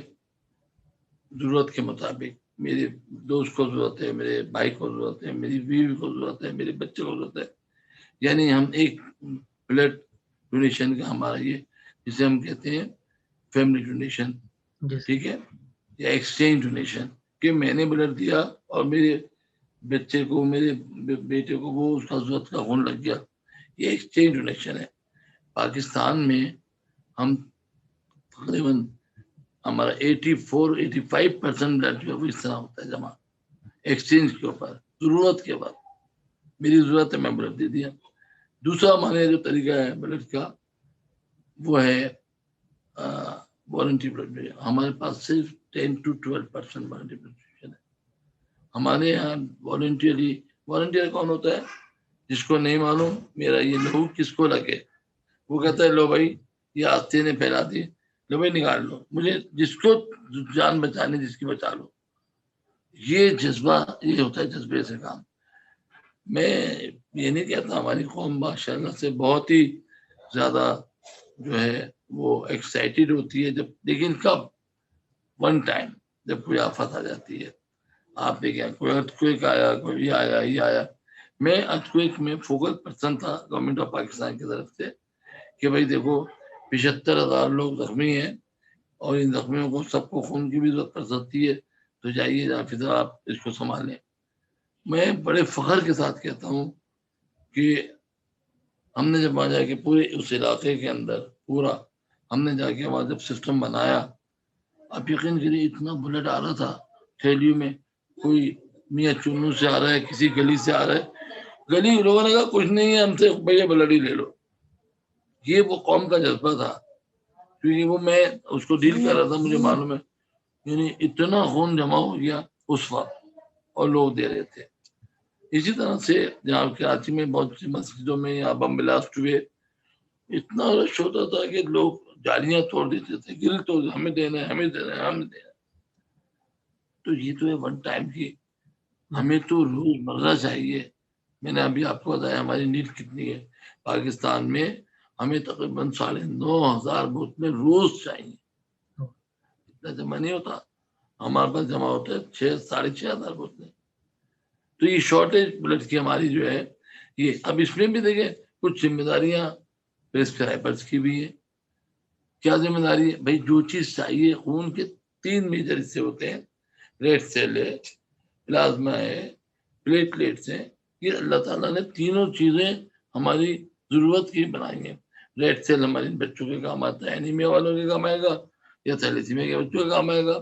ضرورت کے مطابق، میرے دوست کو ضرورت ہے، میرے بھائی کو ضرورت ہے، میری بیوی کو ضرورت ہے، میرے بچے کو ضرورت ہے، یعنی ہم ایک بلڈ ڈونیشن کا ہمارا یہ جسے ہم کہتے ہیں فیملی ڈونیشن، ٹھیک ہے، یا ایکسچینج ڈونیشن، کہ میں نے بلڈ دیا اور میرے بچے کو، میرے بیٹے کو وہ اس کا ضرورت کا خون لگ گیا، یہ ایکسچینج ڈونیشن ہے. پاکستان میں ہم تقریباً ہمارا 84-85% بلڈ جو اس طرح ہوتا ہے جمع ایکسچینج کے اوپر، ضرورت کے بعد میری ضرورت ہے میں بلڈ دے دیا. دوسرا ہمارے جو طریقہ ہے بلڈ کا وہ ہے والنٹری بلڈ. ہمارے پاس صرف 10-12% والنٹری بلڈ ہے. ہمارے یہاں والنٹیئر کون ہوتا ہے؟ جس کو نہیں معلوم میرا یہ لہو کس کو لگے، وہ کہتا ہے لو بھائی یہ آستے نے پھیلا دی، لو بھائی نکال لو، مجھے جس کو جان بچانے جس کی بچا لو. یہ جذبہ، یہ ہوتا ہے جذبے سے کام. میں یہ نہیں کہتا ہماری قوم ماشاء اللہ سے بہت ہی زیادہ جو ہے وہ ایکسائٹیڈ ہوتی ہے جب، لیکن کب؟ ون ٹائم جب کوئی آفت آ جاتی ہے. آپ دیکھیں کوئی ارتھکویک آیا، کوئی یہ آیا. میں ارتھکویک میں فوکل پرسن تھا گورنمنٹ آف پاکستان کی طرف سے کہ بھائی دیکھو 75,000 لوگ زخمی ہیں اور ان زخمیوں کو سب کو خون کی بھی ضرورت پڑ سکتی ہے، تو جائیے جافظ آپ اس کو سنبھالیں. میں بڑے فخر کے ساتھ کہتا ہوں کہ ہم نے جب وہاں جا کے پورے اس علاقے کے اندر پورا ہم نے جا کے وہاں جب سسٹم بنایا، آپ یقین کریے اتنا بلڈ آ رہا تھا تھیلیوں میں. کوئی میاں چنو سے آ رہا ہے، کسی گلی سے آ رہا ہے، گلی لوگوں نے کہا کچھ نہیں ہے ہم سے بھیا بلڈ ہی لے لو. یہ وہ قوم کا جذبہ تھا، کیونکہ وہ میں اس کو ڈیل کر رہا تھا، مجھے معلوم ہے. یعنی اتنا خون جمع ہو گیا اس وقت اور لوگ دے رہے تھے. اسی طرح سے جہاں کراچی میں بہت سی مسجدوں میں یا بم بلاسٹ ہوئے، اتنا رش ہوتا تھا کہ لوگ جالیاں توڑ دیتے تھے، گل توڑ، ہمیں دینا ہے ہمیں دینا ہے ہمیں دینا ہے. تو یہ تو ہے ون ٹائم کی. ہمیں تو روز مرہ چاہیے. میں نے ابھی آپ کو بتایا ہماری نیڈ کتنی ہے. پاکستان میں ہمیں تقریباً 9,500 بوتلیں روز چاہیے. اتنا جمع نہیں ہوتا، ہمارے پاس جمع ہوتا ہے 6,500 بوتلیں. تو یہ شارٹیج بلڈ کی ہماری جو ہے یہ، اب اس میں بھی دیکھیں کچھ ذمہ داریاں پریسکرائبرز کی بھی ہے. کیا ذمہ داری ہے؟ بھائی جو چیز چاہیے، خون کے 3 میجر حصے ہوتے ہیں، ریڈ سیل ہے، پلازما ہے، پلیٹلیٹس ہیں. یہ اللہ تعالیٰ نے تینوں چیزیں ہماری ضرورت کی بنائی ہیں. ریڈ سیل ہمارے بچوں کے کام آتا ہے، اینیمیا والوں کے کام آئے گا یا تھیلیسیمیا کے بچوں کے کام آئے گا.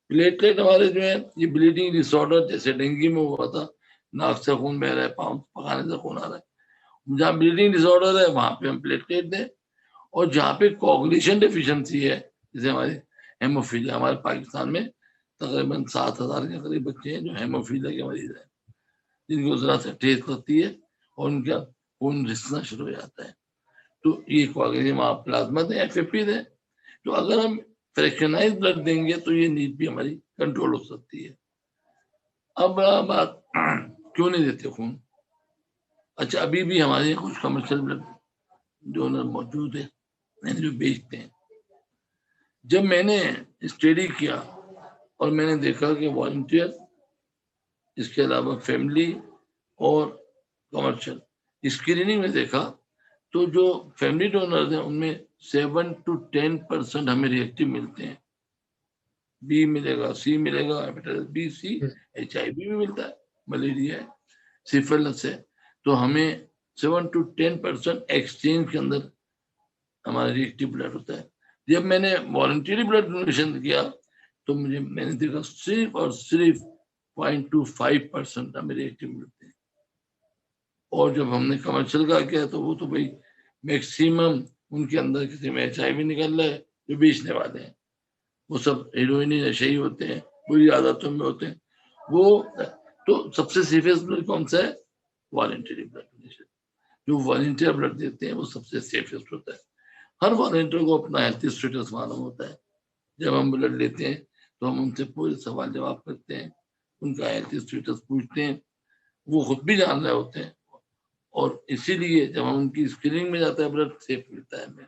پلیٹلیٹ ہمارے جو ہے یہ بلیڈنگ ڈس آرڈر جیسے ڈینگی میں ہوا تھا، ناک سے خون بہ رہا ہے، پاؤں پکانے سے خون آ رہا ہے، جہاں بلیڈنگ ڈس آرڈر ہے وہاں پہ ہم پلیٹلیٹ دیں. اور جہاں پہ کوگولیشن ڈیفیشنسی ہے، جیسے ہماری ہیموفیلیا، ہمارے پاکستان میں تقریباً 7,000 کے قریب بچے ہیں جو ہیموفیلیا کے مریض ہیں، جن کو ذرا سے ٹھیس لگتی ہے اور ان کا خون رسنا شروع ہو جاتا ہے. تو یہ کوآگولم آپ پلازما دیں FFP دیں. تو اگر ہم فریکشنائز بلڈ دیں گے تو یہ نیڈ بھی ہماری کنٹرول ہو سکتی ہے. اب بڑا بات کیوں نہیں دیتے خون؟ اچھا ابھی بھی ہمارے کچھ کمرشل بلڈ ڈونر موجود ہے جو بیچتے ہیں. جب میں نے اسٹڈی کیا اور میں نے دیکھا کہ والنٹیئر اس کے علاوہ فیملی اور کمرشل اسکریننگ میں دیکھا تو جو فیملی ڈونرز ہیں ان میں 7 to 10% ہمیں ریئیکٹیو ملتے ہیں. بی ملے گا، سی ملے گا، ہیپیٹائٹس بی سی، HIV بھی ملتا ہے، ملیریا ہے، سفلس ہے. تو ہمیں 7 to 10% ایکسچینج کے اندر ہمارا ریئیکٹیو بلڈ ہوتا ہے. جب میں نے والنٹری بلڈ ڈونیشن کیا تو میں نے دیکھا صرف اور صرف 0.25% ہمیں ریئیکٹیو ملتے ہیں. اور جب ہم نے کمرشل کا کیا تو وہ تو بھائی میکسیمم ان کے اندر کسی میں HIV نکل رہا ہے جو بیچنے والے ہیں، وہ سب ہیروئنی نشے ہی ہوتے ہیں، بری عادتوں میں ہوتے ہیں. وہ تو سب سے سیفیسٹ بلڈ کون سا ہے؟ Voluntary blood donation. جو والنٹیئر بلڈ دیتے ہیں وہ سب سے سیفیسٹ ہوتا ہے. ہر والنٹیئر کو اپنا ہیلتھ اسٹیٹس معلوم ہوتا ہے. جب ہم بلڈ لیتے ہیں تو ہم ان سے پورے سوال جواب کرتے ہیں، ان کا ہیلتھ اسٹیٹس پوچھتے ہیں، وہ خود بھی جان رہے ہوتے ہیں. اور اسی لیے جب ہم ان کی اسکریننگ میں جاتا ہے بلڈ سیف ملتا ہے ہمیں.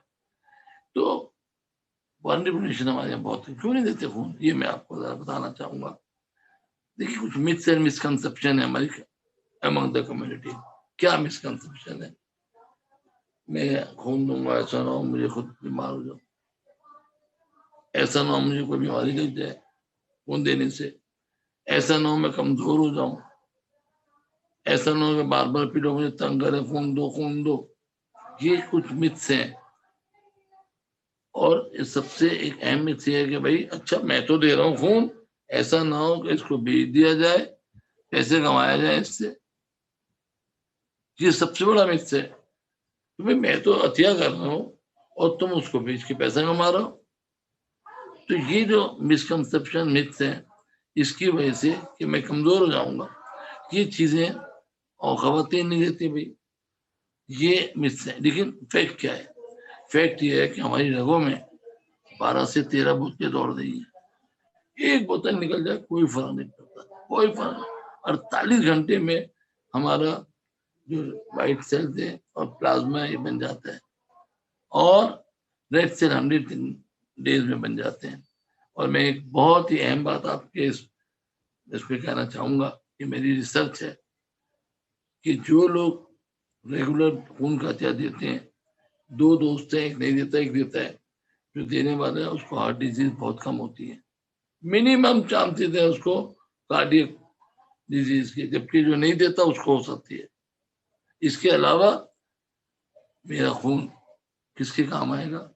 تو والنٹری ڈونیشن ہمارے یہاں بہت ہے. کیوں نہیں دیتے خون؟ یہ میں آپ کو ذرا بتانا چاہوں گا. دیکھیے کچھ متس اینڈ مسکنسپشن ہے ہماری امنگ دا کمیونٹی. کیا مسکنسپشن ہے؟ میں خون دوں گا ایسا نہ ہو مجھے خود بیمار ہو جاؤں، ایسا نہ ہو مجھے کوئی بیماری لگ جائے خون دینے سے، ایسا نہ ہو میں کمزور ہو جاؤں، ایسا نہ ہو کہ بار بار پیلو مجھے تنگ کرے خون دو خون دو. یہ کچھ متس ہیں. اور سب سے ایک اہم مت یہ ہے کہ بھائی اچھا میں تو دے رہا ہوں خون، ایسا نہ ہو کہ اس کو بیچ دیا جائے، پیسے کمایا جائے اس سے. یہ سب سے بڑا مت ہے. میں تو عطیہ کر رہا ہوں اور تم اس کو بیچ کے پیسہ کما رہا ہو. تو یہ جو مسکنسپشن متس ہیں اس کی وجہ سے کہ میں کمزور ہو جاؤں گا، یہ چیزیں اور خواتین نہیں دیتی بھائی، یہ متس ہیں. لیکن فیکٹ کیا ہے؟ فیکٹ یہ ہے کہ ہماری رگوں میں 12 سے 13 بوتلیں دوڑ رہی ہیں. ایک بوتل نکل جائے کوئی فرق نہیں پڑتا، کوئی فرق نہیں. 48 گھنٹے میں ہمارا جو وائٹ سیلز ہے اور پلازما یہ بن جاتا ہے، اور ریڈ سیل 100 ڈیز میں بن جاتے ہیں. اور میں ایک بہت ہی اہم بات آپ کے اس پہ کہنا چاہوں گا کہ میری ریسرچ ہے کہ جو لوگ ریگولر خون کا عطیہ دیتے ہیں، 2 دوست ہیں، ایک نہیں دیتا ایک دیتا ہے، جو دینے والا ہے اس کو ہارٹ ڈیزیز بہت کم ہوتی ہے. منیمم چانسز ہے اس کو کارڈیک ڈیزیز کے، جبکہ جو نہیں دیتا اس کو ہو سکتی ہے. اس کے علاوہ میرا خون کس کے کام آئے گا؟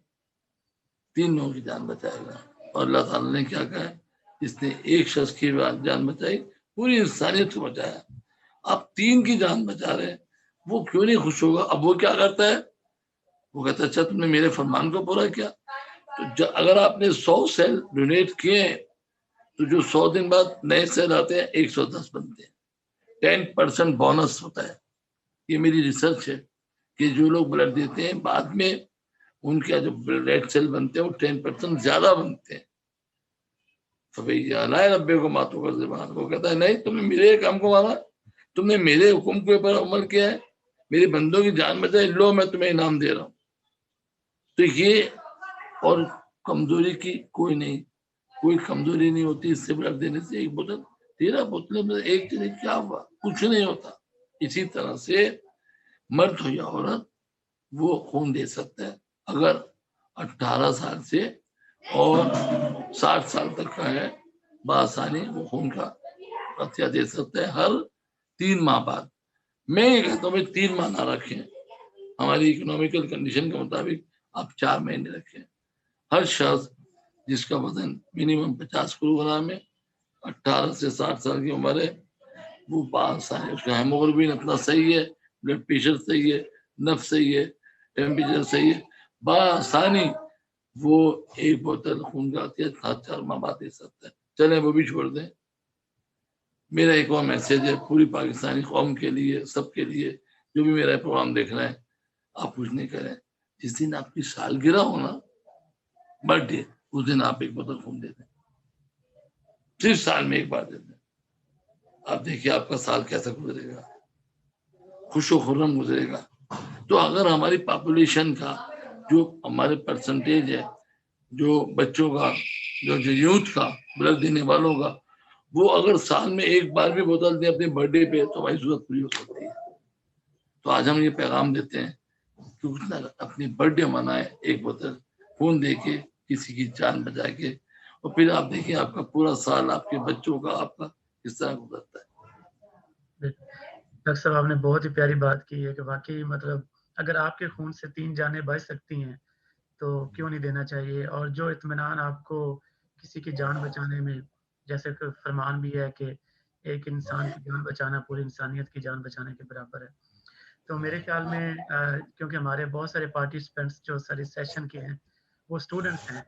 3 لوگوں کی جان بچائے گا. اور اللہ تعالیٰ نے کیا کہا ہے؟ اس نے ایک شخص کی جان بچائی، پوری انسانیت کو بچایا. آپ 3 کی جان بچا رہے ہیں، وہ کیوں نہیں خوش ہوگا؟ اب وہ کیا کرتا ہے؟ وہ کہتا ہے اچھا تم نے میرے فرمان کو پورا کیا. تو اگر آپ نے 100 سیل ڈونیٹ کیے ہیں تو جو 100 دن بعد نئے سیل آتے ہیں 110 بنتے ہیں. 10% بونس ہوتا ہے. یہ میری ریسرچ ہے کہ جو لوگ بلڈ دیتے ہیں بعد میں ان کے جو ریڈ سیل بنتے ہیں وہ 10% زیادہ بنتے ہیں. تو بھائی لائے ربے کو ماتوں کا زبان کو کہتا ہے نہیں تم نے میرے کام کو مانا، تم نے میرے حکم کے اوپر عمل کیا ہے، میرے بندوں کی جان بچائی، لو میں تمہیں انعام دے رہا ہوں. تو یہ اور کمزوری کی کوئی کمزوری نہیں ہوتی اس سے بلڈ دینے سے. ایک بوتل 13 بوتلیں میں ایک دن کیا ہوا؟ کچھ نہیں ہوتا. اسی طرح سے مرد ہو یا عورت وہ خون دے سکتا ہے اگر 18 سال سے اور 60 سال تک کا ہے، بآسانی وہ خون کا عطیہ دے سکتا ہے ہر 3 ماہ بعد. میں یہ کہتا ہوں 3 ماہ نہ رکھیں، ہماری اکنامیکل کنڈیشن کے مطابق آپ 4 مہینے رکھیں. ہر شخص جس کا وزن منیمم 50 کلو گرام ہے، 18 سے 60 سال کی عمر ہے، وہ بآسانی اس کا ہیموگلوبن اپنا صحیح ہے، بلڈ پریشر صحیح ہے، نفس صحیح ہے، ٹیمپریچر صحیح ہے، بآسانی وہ ایک بوتل خون کا عطیہ 4 ماہ بعد دے سکتا ہے. چلیں وہ بھی چھوڑ دیں. میرا ایک اور میسج ہے پوری پاکستانی قوم کے لیے, سب کے لیے جو بھی میرا پروگرام دیکھ رہے ہیں, آپ کچھ نہیں کریں. جس دن آپ کی سالگرہ ہو نا, برتھ ڈے, اس دن آپ ایک بوتل خون دے دیں, صرف سال میں ایک بار دے دیں. آپ دیکھیے آپ کا سال کیسا گزرے گا, خوش و خرم گزرے گا. تو اگر ہماری پاپولیشن کا جو ہمارے پرسنٹیج ہے, جو بچوں کا, جو یوتھ کا, بلڈ دینے والوں کا, وہ اگر سال میں ایک بار بھی بوتل دیں اپنے برتھ ڈے پہ, تو ہماری ضرورت پوری ہو سکتی ہے. تو آج ہم یہ پیغام دیتے ہیں کہ اپنی برتھ ڈے منائے ایک بوتل خون دے کے, کسی کی جان بچا کے, اور پھر آپ دیکھیں آپ کا پورا سال آپ کے بچوں کا, آپ کا کس طرح گزرتا ہے. ڈاکٹر صاحب آپ نے بہت ہی پیاری بات کی ہے کہ واقعی مطلب اگر آپ کے خون سے 3 جانیں بچ سکتی ہیں تو کیوں نہیں دینا چاہیے. اور جو اطمینان آپ کو کسی کی جان بچانے میں, جیسے کہ فرمان بھی ہے کہ ایک انسان کی جان بچانا پوری انسانیت کی جان بچانے کے برابر ہے. تو میرے خیال میں کیونکہ ہمارے بہت سارے پارٹیسپینٹس جو سارے سیشن کے ہیں وہ اسٹوڈنٹس ہیں,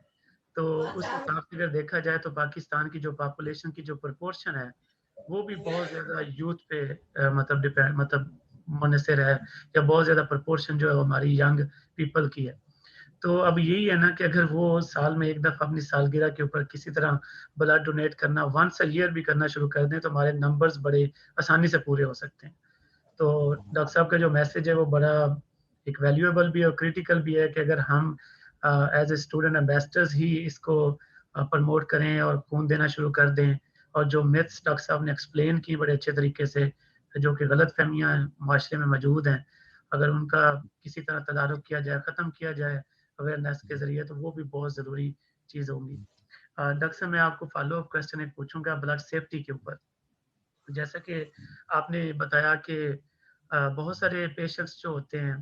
تو اس حساب سے اگر دیکھا جائے تو پاکستان کی جو پاپولیشن کی جو پرپورشن ہے وہ بھی بہت زیادہ یوتھ پہ مطلب منحصر ہے, یا بہت زیادہ پرپورشن جو ہے ہماری ینگ پیپل کی ہے. تو اب یہی ہے نا کہ اگر وہ سال میں ایک دفعہ اپنی سالگرہ کے اوپر کسی طرح بلڈ ڈونیٹ کرنا ونس اے ایئر بھی کرنا شروع کر دیں تو ہمارے نمبرز بڑے آسانی سے پورے ہو سکتے ہیں. تو ڈاکٹر صاحب کا جو میسج ہے وہ بڑا ایک ویلیویبل بھی ہے اور کریٹیکل بھی ہے کہ اگر ہم ایز اے اسٹوڈنٹ ایمبیسڈرز ہی اس کو پروموٹ کریں اور خون دینا شروع کر دیں, اور جو میتھس ڈاکٹر صاحب نے ایکسپلین کی بڑے اچھے طریقے سے, جو کہ غلط فہمیاں معاشرے میں موجود ہیں, اگر ان کا کسی طرح تدارک کیا جائے, ختم کیا جائے اویئرنیس کے ذریعے, تو وہ بھی بہت ضروری چیز ہوگی. ڈاکٹر صاحب میں آپ کو فالو اپ کوسچن ایک پوچھوں گا بلڈ سیفٹی کے اوپر. جیسا کہ آپ نے بتایا کہ بہت سارے پیشنٹس جو ہوتے ہیں,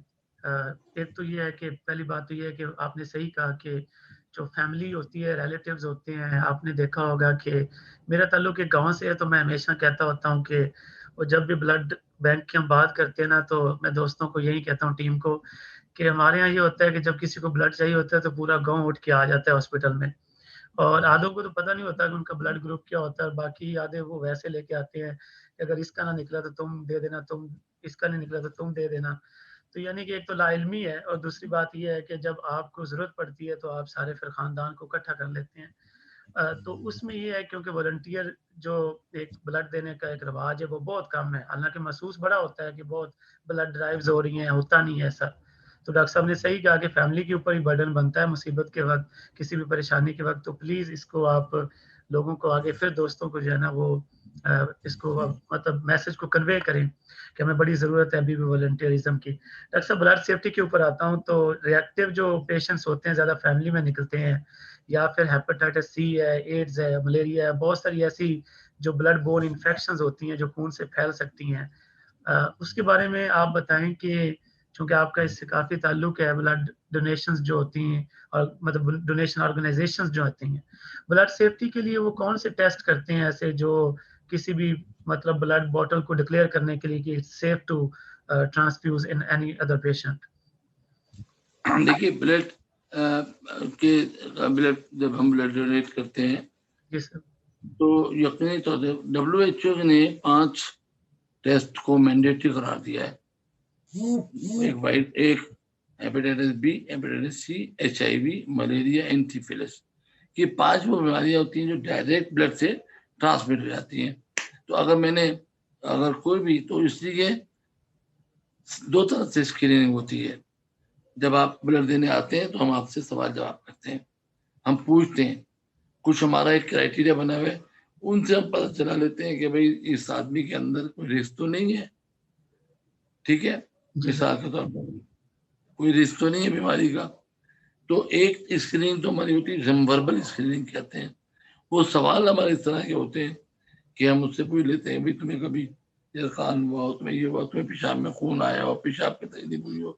ایک تو یہ ہے کہ پہلی بات تو یہ ہے کہ آپ نے صحیح کہا کہ جو فیملی ہوتی ہے, ریلیٹیوز ہوتے ہیں, آپ نے دیکھا ہوگا کہ میرا تعلق ایک گاؤں سے ہے, تو میں ہمیشہ کہتا ہوتا ہوں کہ وہ جب بھی بلڈ بینک کی ہم بات کرتے ہیں نا, تو میں دوستوں کو یہی کہتا ہوں, ٹیم کو, کہ ہمارے یہاں یہ ہوتا ہے کہ جب کسی کو بلڈ چاہیے ہوتا ہے تو پورا گاؤں اٹھ کے آ جاتا ہے ہاسپٹل میں, اور آدھوں کو تو پتہ نہیں ہوتا کہ ان کا بلڈ گروپ کیا ہوتا ہے, اور باقی آدھے وہ ویسے لے کے آتے ہیں کہ اگر اس کا نہ نکلا تو تم دے دینا, تم اس کا نہیں نکلا تو تم دے دینا. تو یعنی کہ ایک تو لا علمی ہے, اور دوسری بات یہ ہے کہ جب آپ کو ضرورت پڑتی ہے تو آپ سارے پھر خاندان کو اکٹھا کر لیتے ہیں. تو اس میں یہ ہے کیونکہ والنٹیئر جو ایک بلڈ دینے کا ایک رواج ہے وہ بہت کم ہے, حالانکہ محسوس بڑا ہوتا ہے کہ بہت بلڈ ڈرائیوز ہو رہی ہیں, ہوتا نہیں ہے ایسا. تو ڈاکٹر صاحب نے صحیح کہا کہ فیملی کے اوپر ہی برڈن بنتا ہے مصیبت کے وقت, کسی بھی پریشانی کے وقت. تو پلیز اس کو آپ لوگوں کو آگے پھر دوستوں کو جو ہے نا وہ اس کو مطلب میسج کو کنوے کریں کہ ہمیں بڑی ضرورت ہے ابھی بھی والنٹیئرزم کی. ڈاکٹر صاحب بلڈ سیفٹی کے اوپر آتا ہوں, تو ریئیکٹیو جو پیشنٹس ہوتے ہیں زیادہ فیملی میں نکلتے ہیں, یا پھر ہیپاٹائٹس سی ہے, ایڈز ہے, ملیریا ہے, بہت ساری ایسی جو بلڈ بورن انفیکشنز ہوتی ہیں جو خون سے پھیل سکتی ہیں, اس کے بارے میں آپ بتائیں کہ چونکہ آپ کا اس سے کافی تعلق ہے, بلڈ ڈونیشنز جو ہوتی ہیں اور مطلب ڈونیشن آرگنائزیشنز جو ہوتی ہیں, بلڈ سیفٹی کے لیے وہ کون سے ٹیسٹ کرتے ہیں ایسے جو کسی بھی مطلب بلڈ بوٹل کو ڈکلیئر کرنے کے لیے کہ it's safe to transfuse in any other patient. دیکھیے بلڈ جب ہم بلڈ ڈونیٹ کرتے ہیں جی سر, تو یقینی طور سے WHO نے 5 ٹیسٹ کو مینڈیٹری قرار دیا ہے. ایک hepatitis B, hepatitis C, HIV, malaria, اینتھیفیلس. یہ 5 وہ بیماریاں ہوتی ہیں جو ڈائریکٹ بلڈ سے ٹرانسمٹ ہو جاتی ہیں. تو اگر کوئی بھی, تو اس لیے 2 طرح سے اسکریننگ ہوتی ہے. جب آپ بلڈ دینے آتے ہیں تو ہم آپ سے سوال جواب کرتے ہیں, ہم پوچھتے ہیں, کچھ ہمارا ایک کرائٹیریا بنا ہوا ہے, ان سے ہم پتہ چلا لیتے ہیں کہ بھائی اس آدمی کے اندر کوئی رسک تو نہیں ہے. ٹھیک ہے, مثال کے طور پر کوئی رسک تو نہیں ہے بیماری کا. تو ایک اسکریننگ تو ہماری ہوتی ہے, ہم وربل اسکریننگ کہتے ہیں. وہ سوال ہمارے اس طرح کے ہوتے ہیں کہ ہم اس سے پوچھ لیتے ہیں, بھائی تمہیں کبھی خان ہوا ہو, تمہیں یہ ہوا, تمہیں پیشاب میں خون آیا ہو, پیشاب کی تکلیف ہوئی ہو,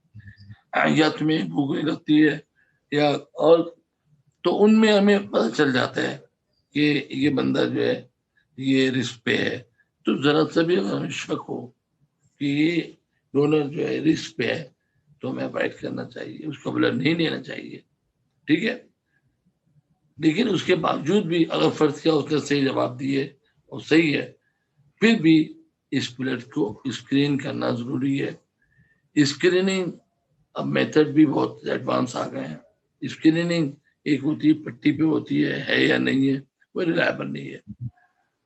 یا تمہیں بھوک نہیں لگتی ہے, یا اور. تو ان میں ہمیں پتہ چل جاتا ہے کہ یہ بندہ جو ہے یہ رسک پہ ہے. تو ذرا سا بھی اگر ہمیں شک ہو کہ یہ ڈونر جو ہے رسک پہ ہے تو ہمیں اوائڈ کرنا چاہیے, اس کو بلڈ نہیں لینا چاہیے. ٹھیک ہے. لیکن اس کے باوجود بھی اگر فرض کیا اس نے صحیح جواب دیے اور صحیح ہے، پھر بھی اس بلڈ کو اسکرین کرنا ضروری ہے. اسکریننگ اب میتھڈ بھی بہت ایڈوانس آ گئے ہیں. اسکریننگ ایک ہوتی ہے پٹی پہ ہوتی ہے یا نہیں ہے، وہ ریلائبل نہیں ہے،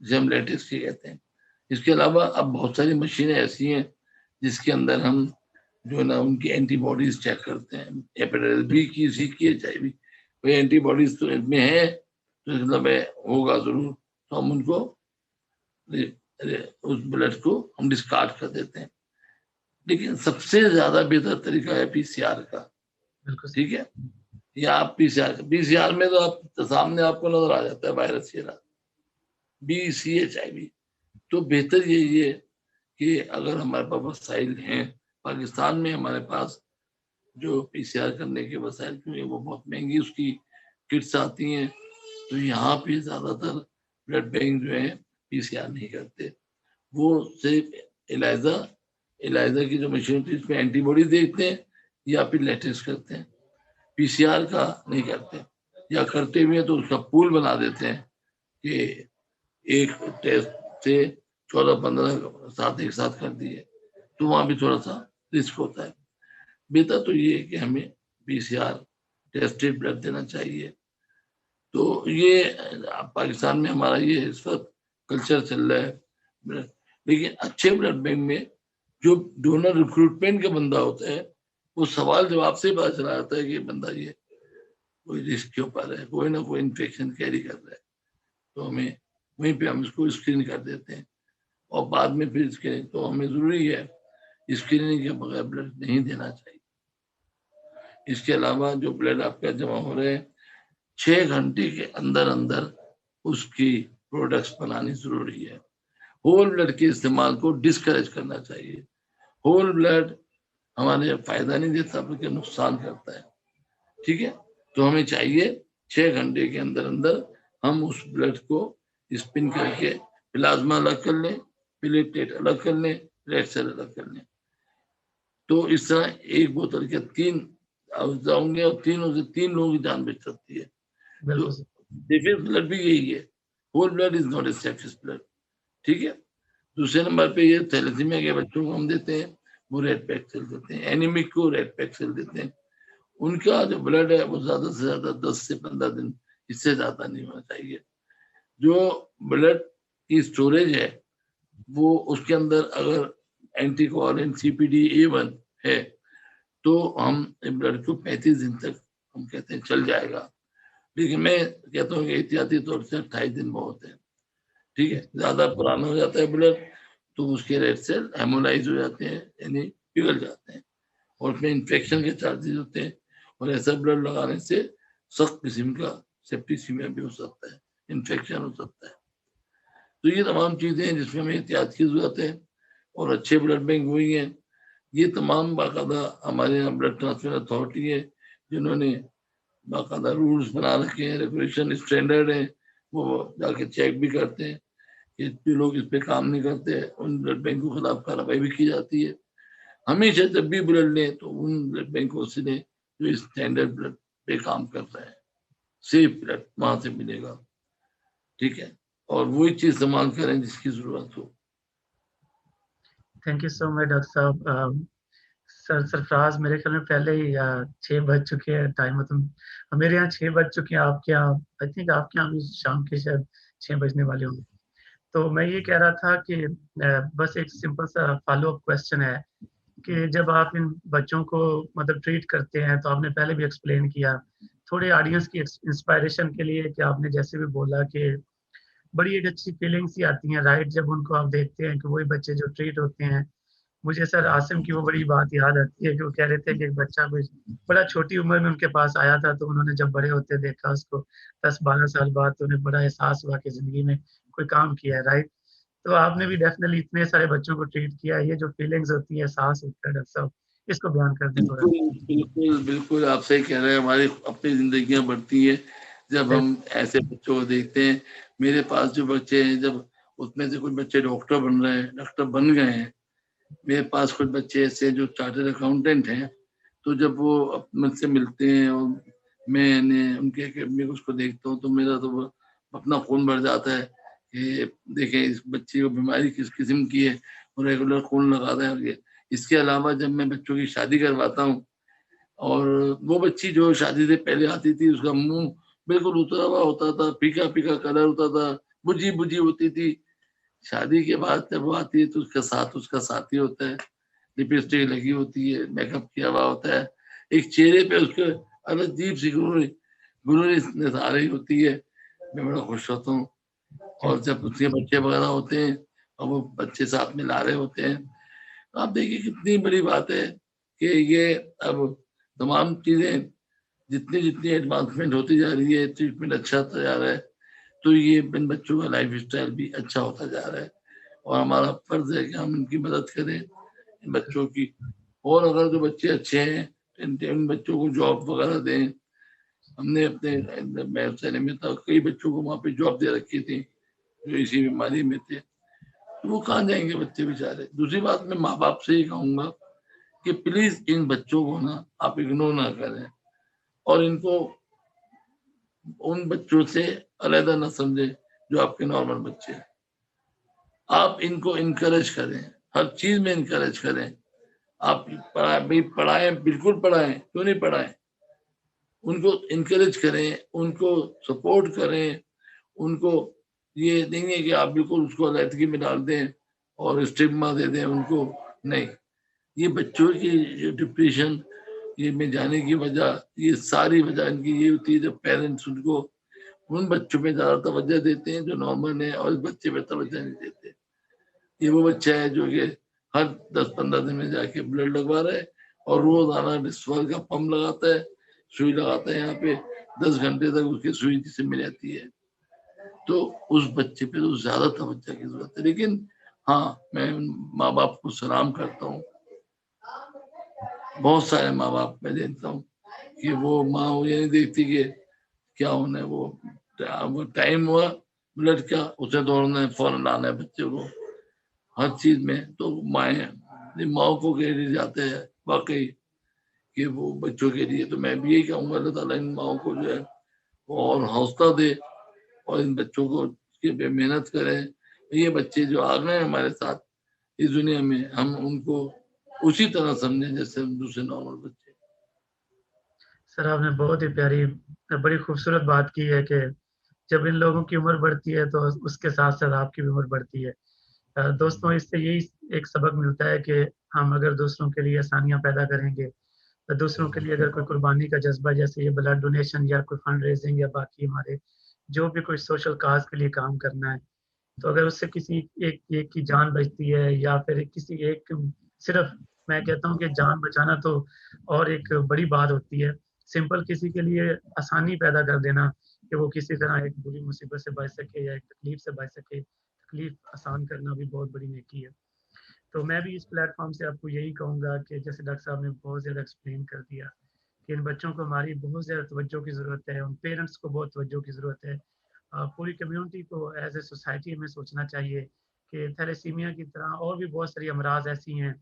جسے ہم لیٹسٹ کی کہتے ہیں. اس کے علاوہ اب بہت ساری مشینیں ایسی ہیں جس کے اندر ہم جو ہے نا ان کی اینٹی باڈیز چیک کرتے ہیں. ہیپیٹائٹس بی کی، سی کی، ایچ آئی وی، کوئی اینٹی باڈیز تو ان میں ہے تو مطلب ہوگا ضرور، تو ہم ان کو اس بلڈ کو ہم ڈسکارڈ کر دیتے ہیں. لیکن سب سے زیادہ بہتر طریقہ ہے پی سی آر کا. ٹھیک ہے، یا آپ پی سی آر میں تو آپ سامنے آپ کو نظر آ جاتا ہے وائرس یہ بی سی ایچ آئی وی. تو بہتر یہی ہے کہ اگر ہمارے پاس وسائل ہیں، پاکستان میں ہمارے پاس جو پی سی آر کرنے کے وسائل کیونکہ وہ بہت مہنگی اس کی کٹس آتی ہیں، تو یہاں پہ زیادہ تر بلڈ بینک جو ہے پی سی آر نہیں کرتے. وہ صرف ایلائزا کی جو مشین ہوتی ہے اس میں اینٹی باڈی دیکھتے ہیں یا پھر لیٹسٹ کرتے ہیں. پی سی آر کا نہیں کرتے، یا کرتے ہوئے تو اس کا پول بنا دیتے ہیں کہ ایک ٹیسٹ سے 14-15 ساتھ ایک ساتھ کر دیے، تو وہاں بھی تھوڑا سا رسک ہوتا ہے. بہتر تو یہ ہے کہ ہمیں پی سی آر ٹیسٹڈ بلڈ دینا چاہیے. تو یہ پاکستان میں ہمارا یہ اس وقت کلچر چل رہا ہے. لیکن اچھے بلڈ بینک میں جو ڈونر ریکروٹمنٹ کا بندہ ہوتا ہے وہ سوال جواب سے پتا چلا جاتا ہے کہ بندہ یہ کوئی رسک کے اوپر ہے، کوئی نہ کوئی انفیکشن کیری کر رہا ہے، تو ہمیں وہیں پہ ہم اس کو اسکرین کر دیتے ہیں. اور بعد میں پھر اسکرین تو ہمیں ضروری ہے اسکریننگ کے بغیر بلڈ نہیں دینا چاہیے. اس کے علاوہ جو بلڈ آپ کا جمع ہو رہے ہیں 6 گھنٹے کے اندر اندر اس کی پروڈکٹس بنانی ضروری ہے. ہول بلڈ کے استعمال کو ڈسکریج کرنا چاہیے. ہول بلڈ ہمارے فائدہ نہیں دیتا بلکہ نقصان کرتا ہے. ٹھیک ہے، تو ہمیں چاہیے 6 گھنٹے کے اندر اندر ہم اس بلڈ کو اسپن کر کے پلازما الگ کر لیں، پلیٹلیٹ الگ کر لیں، ریڈ سیل الگ کر لیں. تو اس طرح ایک بوتل کے 3 اجزاء ہوں گے اور تینوں سے 3 لوگوں کی جان بچ سکتی ہے. تو سیفسٹ بلڈ بھی یہی ہے، whole blood is not a safest blood. ٹھیک ہے. دوسرے نمبر پہ یہ تھیلیسیمیا کے بچوں کو ہم دیتے ہیں، وہ ریڈ پیک سیل دیتے ہیں. اینیمک کو ریڈ پیک سیل دیتے ہیں. ان کا جو بلڈ ہے وہ زیادہ سے زیادہ 10 سے 15 دن، اس سے زیادہ نہیں ہونا چاہیے. جو بلڈ کی سٹوریج ہے وہ اس کے اندر اگر اینٹی کوالنٹ CPD-A1 ہے تو ہم بلڈ کو 35 دن تک ہم کہتے ہیں چل جائے گا. لیکن میں کہتا ہوں کہ احتیاطی طور سے 28 دن بہت ہے. ٹھیک ہے، زیادہ پرانا ہو جاتا ہے بلڈ تو اس کے ریڈ سیل ہیمولائز ہو جاتے ہیں، یعنی پگھل جاتے ہیں، اور اس میں انفیکشن کے چارجز ہوتے ہیں. اور ایسا بلڈ لگانے سے سخت قسم کا سیپٹیسیمیا بھی ہو سکتا ہے، انفیکشن ہو سکتا ہے. تو یہ تمام چیزیں ہیں جس میں ہمیں احتیاط کی ضرورت ہے. اور اچھے بلڈ بینک وہی ہیں، یہ تمام باقاعدہ ہمارے یہاں بلڈ ٹرانسفر اتھارٹی ہے جنہوں نے باقاعدہ رولز بنا رکھے ہیں، ریگولیشن اسٹینڈرڈ ہیں، وہ جا کے چیک بھی کرتے ہیں کہ جو لوگ اس پہ کام نہیں کرتے ان بلڈ بینک کے خلاف کارروائی بھی کی جاتی ہے. ہمیشہ جب بھی بلڈ لیں تو ان بلڈ بینکوں سے لیں جو اسٹینڈرڈ بلڈ پہ کام کرتا ہے. سیف بلڈ وہاں سے ملے گا. ٹھیک ہے، اور وہی چیز استعمال کریں جس کی ضرورت ہو. Thank you so much doctor صاحب. سرفراز میرے خیال میں پہلے ہی 6 بج چکے ہیں ٹائم، میرے یہاں 6 بج چکے ہیں، آپ کے یہاں آئی تھنک آپ کے یہاں بھی شام کے شاید 6 بجنے والے ہوں گے. تو میں یہ کہہ رہا تھا کہ بس ایک سمپل سا فالو اپ کویسچن ہے کہ جب آپ ان بچوں کو مطلب ٹریٹ کرتے ہیں تو آپ نے پہلے بھی ایکسپلین کیا تھوڑے آڈینس کی انسپائریشن کے لیے کہ آپ نے جیسے بھی بولا کہ بڑی ایک اچھی فیلنگس ہی آتی ہیں رائٹ جب ان کو آپ دیکھتے ہیں کہ وہی بچے جو ٹریٹ ہوتے ہیں. مجھے سر عاصم کی وہ بڑی بات یاد آتی ہے کہ وہ کہہ رہے تھے کہ ایک بچہ بڑا چھوٹی عمر میں ان کے پاس آیا تھا تو انہوں نے جب بڑے ہوتے دیکھا اس کو 10-12 سال بعد تو انہیں بڑا احساس ہوا کہ زندگی میں کوئی کام کیا ہے رائٹ. تو آپ نے بھی ڈیفینیٹلی اتنے سارے بچوں کو ٹریٹ کیا ہے، یہ جو فیلنگز ہوتی ہے احساس ہوتا ہے ڈاکٹر صاحب اس کو بیان کر دیں تھوڑا. بالکل آپ صحیح کہہ رہے ہیں. ہماری اپنی زندگیاں بڑھتی ہیں جب ہم ایسے بچوں کو دیکھتے ہیں. میرے پاس جو بچے ہیں جب اس میں سے کچھ بچے ڈاکٹر بن رہے ہیں، ڈاکٹر بن گئے ہیں. میرے پاس کچھ بچے ایسے جو چارٹرڈ اکاؤنٹنٹ ہیں، تو جب وہ مجھ سے ملتے ہیں اور میں نے ان کے اکیڈمی کو اس کو دیکھتا ہوں تو میرا تو اپنا خون بڑھ جاتا ہے کہ دیکھیں اس بچے کو بیماری کس قسم کی ہے اور ریگولر خون لگاتا ہے. اس کے علاوہ جب میں بچوں کی شادی کرواتا ہوں اور وہ بچی جو شادی سے پہلے آتی تھی اس کا منہ بالکل اترا ہوا ہوتا تھا, پھیکا پھیکا کلر ہوتا تھا, بجھی بجھی ہوتی تھی. شادی کے بعد جب وہ آتی ہے تو اس کے ساتھ اس کا ساتھی ہوتا ہے, لپسٹک لگی ہوتی ہے, میک اپ کیا ہوا ہوتا ہے, ایک چہرے پہ اس کے عجیب سی گلورنس آ رہی ہوتی ہے. میں بڑا خوش ہوتا ہوں. اور جب اس کے بچے وغیرہ ہوتے ہیں اور وہ بچے ساتھ میں لا رہے ہوتے ہیں, آپ دیکھیے کتنی بڑی بات ہے کہ یہ اب تمام چیزیں جتنی ایڈوانسمنٹ ہوتی جا رہی ہے, ٹریٹمنٹ اچھا ہوتا جا رہا ہے, تو یہ ان بچوں کا لائف اسٹائل بھی اچھا ہوتا جا رہا ہے. اور ہمارا فرض ہے کہ ہم ان کی مدد کریں ان بچوں کی. اور اگر جو بچے اچھے ہیں ان بچوں کو جاب وغیرہ دیں. ہم نے اپنے میں تھا کئی بچوں کو وہاں پہ جاب دے رکھی تھی جو اسی بیماری میں تھے. وہ کہاں جائیں گے بچے بیچارے. دوسری بات میں ماں باپ سے یہ کہوں گا کہ پلیز ان بچوں کو نا آپ اگنور نہ کریں اور ان کو ان بچوں سے علیحدہ نہ سمجھے جو آپ کے نارمل بچے ہیں. آپ ان کو انکریج کریں, ہر چیز میں انکریج کریں. آپ پڑھائیں, بالکل پڑھائیں, کیوں نہیں پڑھائیں. ان کو انکریج کریں, ان کو سپورٹ کریں. ان کو یہ نہیں ہے کہ آپ بالکل اس کو علیحدگی میں ڈال دیں اور اسٹگما دے دیں ان کو. نہیں, یہ بچوں کی ڈپریشن یہ میں جانے کی وجہ, یہ ساری وجہ ان کی یہ ہوتی ہے جب پیرنٹس ان کو ان بچوں پہ زیادہ توجہ دیتے ہیں جو نارمل ہے اور اس بچے پہ توجہ نہیں دیتے. یہ وہ بچہ ہے جو کہ ہر 10-15 دن میں جا کے بلڈ لگوا رہا ہے اور روزانہ ڈسفر کا پمپ لگاتا ہے, سوئی لگاتا ہے. یہاں پہ 10 گھنٹے تک اس کی سوئی سے مل جاتی ہے. تو اس بچے پہ تو زیادہ توجہ کی ضرورت ہے. لیکن ہاں, میں ماں باپ کو سلام کرتا ہوں. بہت سارے ماں باپ میں دیکھتا ہوں کہ وہ ماں یہ نہیں دیکھتی کہ کیا ہونا ہے, وہ ٹائم ہوا بلڈ کا اسے دوڑنا ہے, فوراً لانا ہے بچے کو ہر چیز میں. تو ماؤں کو کہہ جاتے ہیں واقعی کہ وہ بچوں کے لیے. تو میں بھی یہی کہوں گا اللہ تعالیٰ ان ماؤں کو جو ہے اور حوصلہ دے اور ان بچوں کو کے پہ محنت کریں. یہ بچے جو آ گئے ہیں ہمارے ساتھ اس دنیا میں, ہم ان کو اسی طرح سمجھیں جیسے ہم دوسرے نارمل بچے. سر آپ نے بہت ہی پیاری بڑی خوبصورت بات کی ہے کہ جب ان لوگوں کی عمر بڑھتی ہے تو اس کے ساتھ ساتھ آپ کی بھی عمر بڑھتی ہے. دوستوں, اس سے یہی ایک سبق ملتا ہے کہ ہم اگر دوسروں کے لیے آسانیاں پیدا کریں گے, دوسروں کے لیے اگر کوئی قربانی کا جذبہ جیسے یہ بلڈ ڈونیشن یا کوئی فنڈ ریزنگ یا باقی ہمارے جو بھی کوئی سوشل کاز کے لیے کام کرنا ہے, تو اگر اس سے کسی ایک کی جان بچتی ہے یا پھر کسی ایک, صرف میں کہتا ہوں کہ جان بچانا تو اور ایک بڑی بات ہوتی ہے. سمپل کسی کے لیے آسانی پیدا کر دینا کہ وہ کسی طرح ایک بری مصیبت سے بچ سکے یا ایک تکلیف سے بچ سکے, تکلیف آسان کرنا بھی بہت بڑی نیکی ہے. تو میں بھی اس پلیٹ فارم سے آپ کو یہی کہوں گا کہ جیسے ڈاکٹر صاحب نے بہت زیادہ ایکسپلین کر دیا کہ ان بچوں کو ہماری بہت زیادہ توجہ کی ضرورت ہے, ان پیرنٹس کو بہت توجہ کی ضرورت ہے. پوری کمیونٹی کو ایز اے سوسائٹی ہمیں سوچنا چاہیے کہ تھیلیسیمیا کی طرح اور بھی بہت ساری امراض ایسی ہیں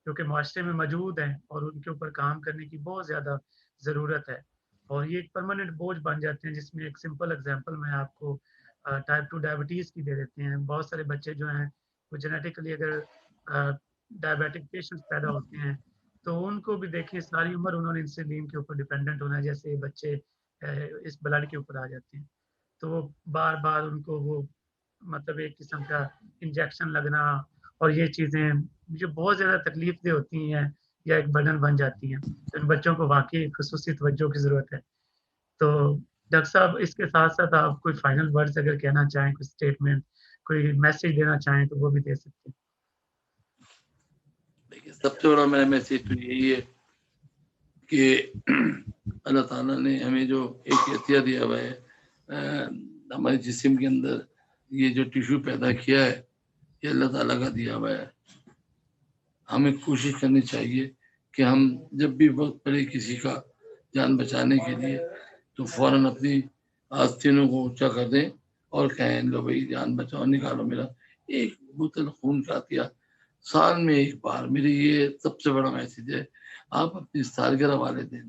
جو کہ معاشرے میں موجود ہیں اور ان کے اوپر کام کرنے کی بہت زیادہ ضرورت ہے. اور یہ ایک پرماننٹ بوجھ بن جاتے ہیں, جس میں ایک سمپل اگزامپل میں آپ کو ٹائپ 2 ڈائبٹیز کی دے دیتے ہیں. بہت سارے بچے جو ہیں وہ جینیٹیکلی اگر ڈائبیٹک پیشنٹس پیدا ہوتے ہیں تو ان کو بھی دیکھیں ساری عمر انہوں نے انسولین کے اوپر ڈیپینڈنٹ ہونا ہے, جیسے بچے اس بلڈ کے اوپر آ جاتے ہیں تو وہ بار بار ان کو وہ مطلب ایک قسم کا انجیکشن لگنا اور یہ چیزیں جو بہت زیادہ تکلیف دہ ہوتی ہیں یا ایک برڈن بن جاتی ہیں. تو ان بچوں کو واقعی خصوصی توجہ کی ضرورت ہے. تو ڈاکٹر صاحب اس کے ساتھ ساتھ آپ کوئی فائنل ورڈز اگر کہنا چاہیں, کوئی اسٹیٹمنٹ, کوئی میسج دینا چاہیں تو وہ بھی دے سکتے ہیں. دیکھیے سب سے بڑا میرا میسج تو یہی ہے کہ اللہ تعالیٰ نے ہمیں جو ایک عطیہ دیا ہوا ہے ہمارے جسم کے اندر, یہ جو ٹیشو پیدا کیا ہے یہ اللہ تعالیٰ کا دیا ہوا ہے. ہمیں کوشش کرنی چاہیے کہ ہم جب بھی وقت پڑے کسی کا جان بچانے کے لیے تو فوراً اپنی آستینوں کو اونچا کر دیں اور کہیں لو بھائی جان بچاؤ, نکالو میرا ایک بوتل خون کا عطیہ سال میں ایک بار. میری یہ سب سے بڑا میسج ہے. آپ اپنی سالگرہ والے دن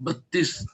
32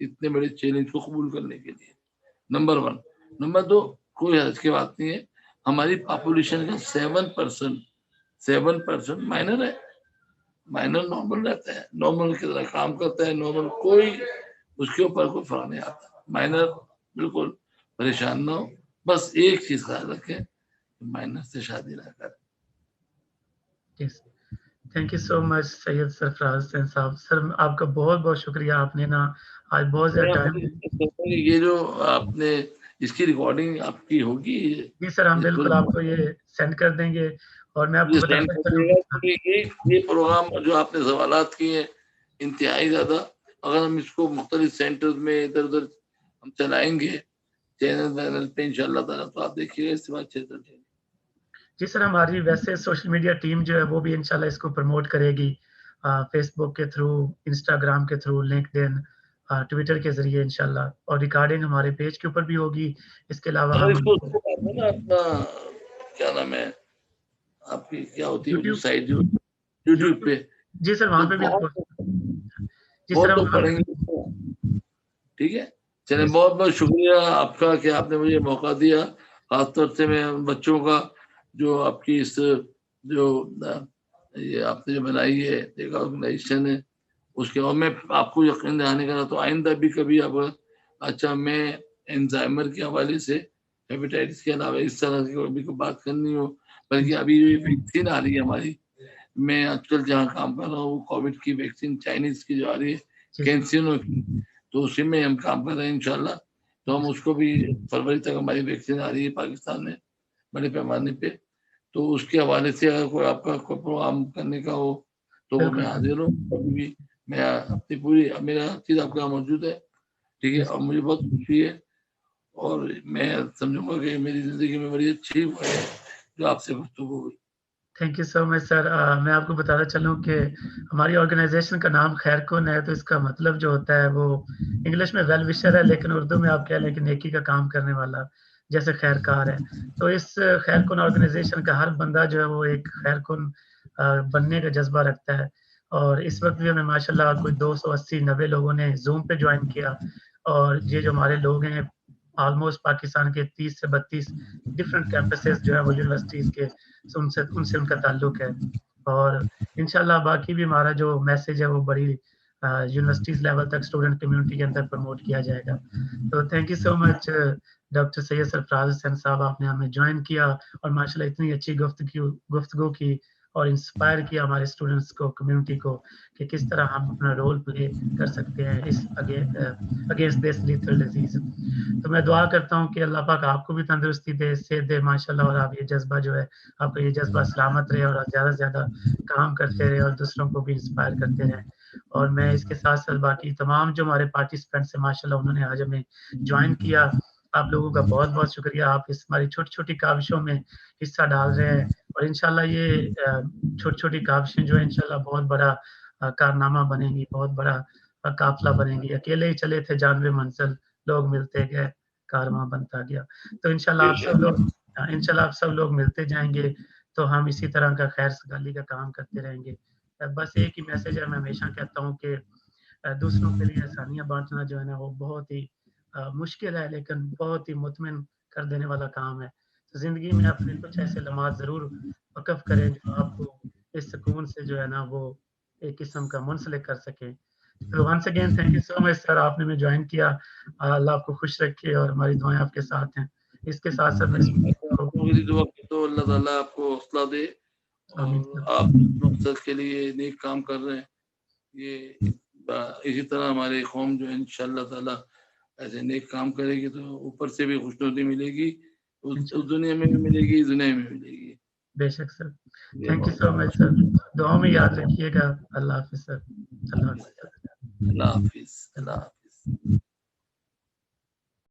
اتنے بڑے چیلنج کو قبول کرنے کے لیے. نمبر 1. نمبر 2, کوئی حرج کی بات نہیں ہے, ہماری پاپولیشن کا 7% مائنر ہے. مائنر نارمل رہتا ہے, نارمل کی طرح کام کرتا ہے, نارمل کوئی اس کے اوپر کوئی فرق نہیں آتا. مائنر بالکل پریشان نہ ہو, بس ایک چیز خیال رکھیں, مائنر سے شادی نہ کریں. تھینک یو سو مچ سید سرفراز حسین صاحب. سر آپ کا بہت بہت شکریہ, آپ نے نا آج بہت زیادہ ٹائم. یہ جو آپ نے اس کی ریکارڈنگ آپ کی ہوگی. جی سر, ہم بالکل آپ کو یہ سینڈ کر دیں گے. اور میں آپ کو بتانا چاہوں یہ پروگرام جو آپ نے سوالات کیے ہیں انتہائی زیادہ, اگر ہم اس کو مختلف سینٹر میں ادھر ادھر ہم چلائیں گے چینل پہ انشاءاللہ تعالیٰ, تو آپ دیکھیے گا اس سے بات چل جائے گی. جی سر, ہماری ویسے سوشل میڈیا ٹیم جو ہے وہ بھی انشاءاللہ اس کو پروموٹ کرے گی, فیس بک کے تھرو, انسٹاگرام کے تھرو, لنکڈ ان, ٹویٹر کے ذریعے انشاءاللہ, اور ریکارڈنگ ہمارے پیج کے اوپر بھی ہوگی. اس کے علاوہ ہم اپنا کیا نام ہے آپ کی, کیا ہوتی ہے سائٹ جو یوٹیوب پہ. جی سر, وہاں پہ بھی بہت لوگ پڑھیں گے. ٹھیک ہے, چلیں, بہت بہت شکریہ آپ کا کہ آپ نے مجھے موقع دیا. خاص طور سے میں بچوں کا جو آپ کی اس جو یہ آپ نے جو بنائی ہے ایک آرگنائزیشن ہے اس کے, اور میں آپ کو یقین دہانی کرا تو آئندہ بھی کبھی اب اچھا میں انزائمر کے حوالے سے ہیپیٹائٹس کے علاوہ اس طرح کی کوئی بات کرنی ہو, بلکہ ابھی جو ویکسین آ رہی ہے ہماری, میں آج کل جہاں کام کر رہا ہوں وہ کووڈ کی ویکسین چائنیز کی جو آ رہی ہے کینسینو کی, تو اسی میں ہم کام کر رہے ہیں انشاءاللہ. تو ہم اس کو بھی فروری تک ہماری ویکسین آ رہی ہے پاکستان میں بڑے پیمانے پہ, تو اس کے حوالے سے اگر کوئی آپ کا کوئی پروگرام کرنے کا ہو تو وہ میں حاضر ہوں. کبھی بھی میں اپنی پوری, میرا چیز آپ کا موجود ہے. ٹھیک ہے, اور مجھے بہت خوشی ہے, اور میں سمجھوں گا کہ میری زندگی میں بڑی اچھی ہے جو آپ سے گفتگو ہوئی. تھینک یو سو مچ سر. میں آپ کو بتانا چلوں کہ ہماری آرگنائزیشن کا نام خیر کن ہے, تو اس کا مطلب جو ہوتا ہے وہ انگلش میں ویل وشر ہے, لیکن اردو میں آپ کہہ لیں کہ نیکی کا کام کرنے والا, جیسے خیر کار ہے. تو اس خیر کن آرگنائزیشن کا ہر بندہ جو ہے وہ ایک خیر کن بننے کا جذبہ رکھتا ہے. اور اس وقت بھی ہمیں ماشاءاللہ کوئی 280-90 لوگوں نے زوم پہ جوائن کیا, اور یہ جو ہمارے لوگ ہیں آلموسٹ پاکستان کے 30 سے 32 ڈفرینٹ کیمپسز جو ہے وہ یونیورسٹیز کے, ان سے ان کا تعلق ہے. اور انشاءاللہ باقی بھی ہمارا جو میسج ہے وہ بڑی یونیورسٹیز لیول تک اسٹوڈنٹ کمیونٹی کے اندر پروموٹ کیا جائے گا. تو thank you so much doctor Syed Sarfaraz Hussain صاحب, آپ نے ہمیں جوائن کیا اور ماشاءاللہ اتنی اچھی گفتگو کی اور انسپائر کیا ہمارے اسٹوڈنٹس کو, کمیونٹی کو, کہ کس طرح ہم اپنا رول پلے کر سکتے ہیں اس اگینسٹ دس لیتھل ڈیزیز. تو میں دعا کرتا ہوں کہ اللہ پاک آپ کو بھی تندرستی دے, صحت دے ماشاءاللہ, اور آپ یہ جذبہ جو ہے آپ کا یہ جذبہ سلامت رہے, اور زیادہ سے زیادہ کام کرتے رہے اور دوسروں کو بھی انسپائر کرتے رہے. اور میں اس کے ساتھ ساتھ باقی تمام جو ہمارے پارٹیسپینٹس ہیں ماشاءاللہ انہوں نے آج ہمیں جوائن کیا, آپ لوگوں کا بہت بہت شکریہ. آپ اس ہماری چھوٹی چھوٹی کاوشوں میں حصہ ڈال رہے ہیں, اور انشاءاللہ یہ چھوٹی چھوٹی کاوشیں جو ہے انشاءاللہ بہت بڑا کارنامہ بنیں گی, بہت بڑا قافلہ بنیں گی. اکیلے ہی چلے تھے جانب منزل, لوگ ملتے گئے, کارواں بنتا گیا. تو انشاءاللہ آپ سب لوگ ملتے جائیں گے, تو ہم اسی طرح کا خیر سگالی کا کام کرتے رہیں گے. بس ایک ہی میسج ہے, میں ہمیشہ کہتا ہوں کہ دوسروں کے لیے آسانیاں بانٹنا جو ہے نا وہ بہت ہی مشکل ہے, لیکن بہت ہی مطمئن کر دینے والا کام ہے. تو زندگی میں اپنے کچھ ایسے لمحات ضرور وقف کریں جو آپ کو اس سکون سے جو ہے نا وہ ایک قسم کا منسلک کر سکیں. تو once again thank you so much sir, آپ نے میں جوائن کیا. اللہ آپ کو خوش رکھے اور ہماری دعائیں آپ کے ساتھ ہیں. اس کے ساتھ ساتھ میری دعا تو اللہ تعالیٰ آپ کو حوصلہ دے, اور آپ مقصد کے لیے نیک کام کر رہے ہیں. یہ اسی طرح ہمارے قوم جو ہے انشاءاللہ تعالیٰ ایسے نیک کام کرے گی تو اوپر سے بھی خوشنودی ملے گی, اس دنیا میں بھی ملے گی, دنیا میں ملے گی. بے شک سر, تھینک یو سو مچ سر. دعاؤں میں یاد رکھیے گا. اللہ حافظ سر. اللہ حافظ. اللہ حافظ. اللہ حافظ.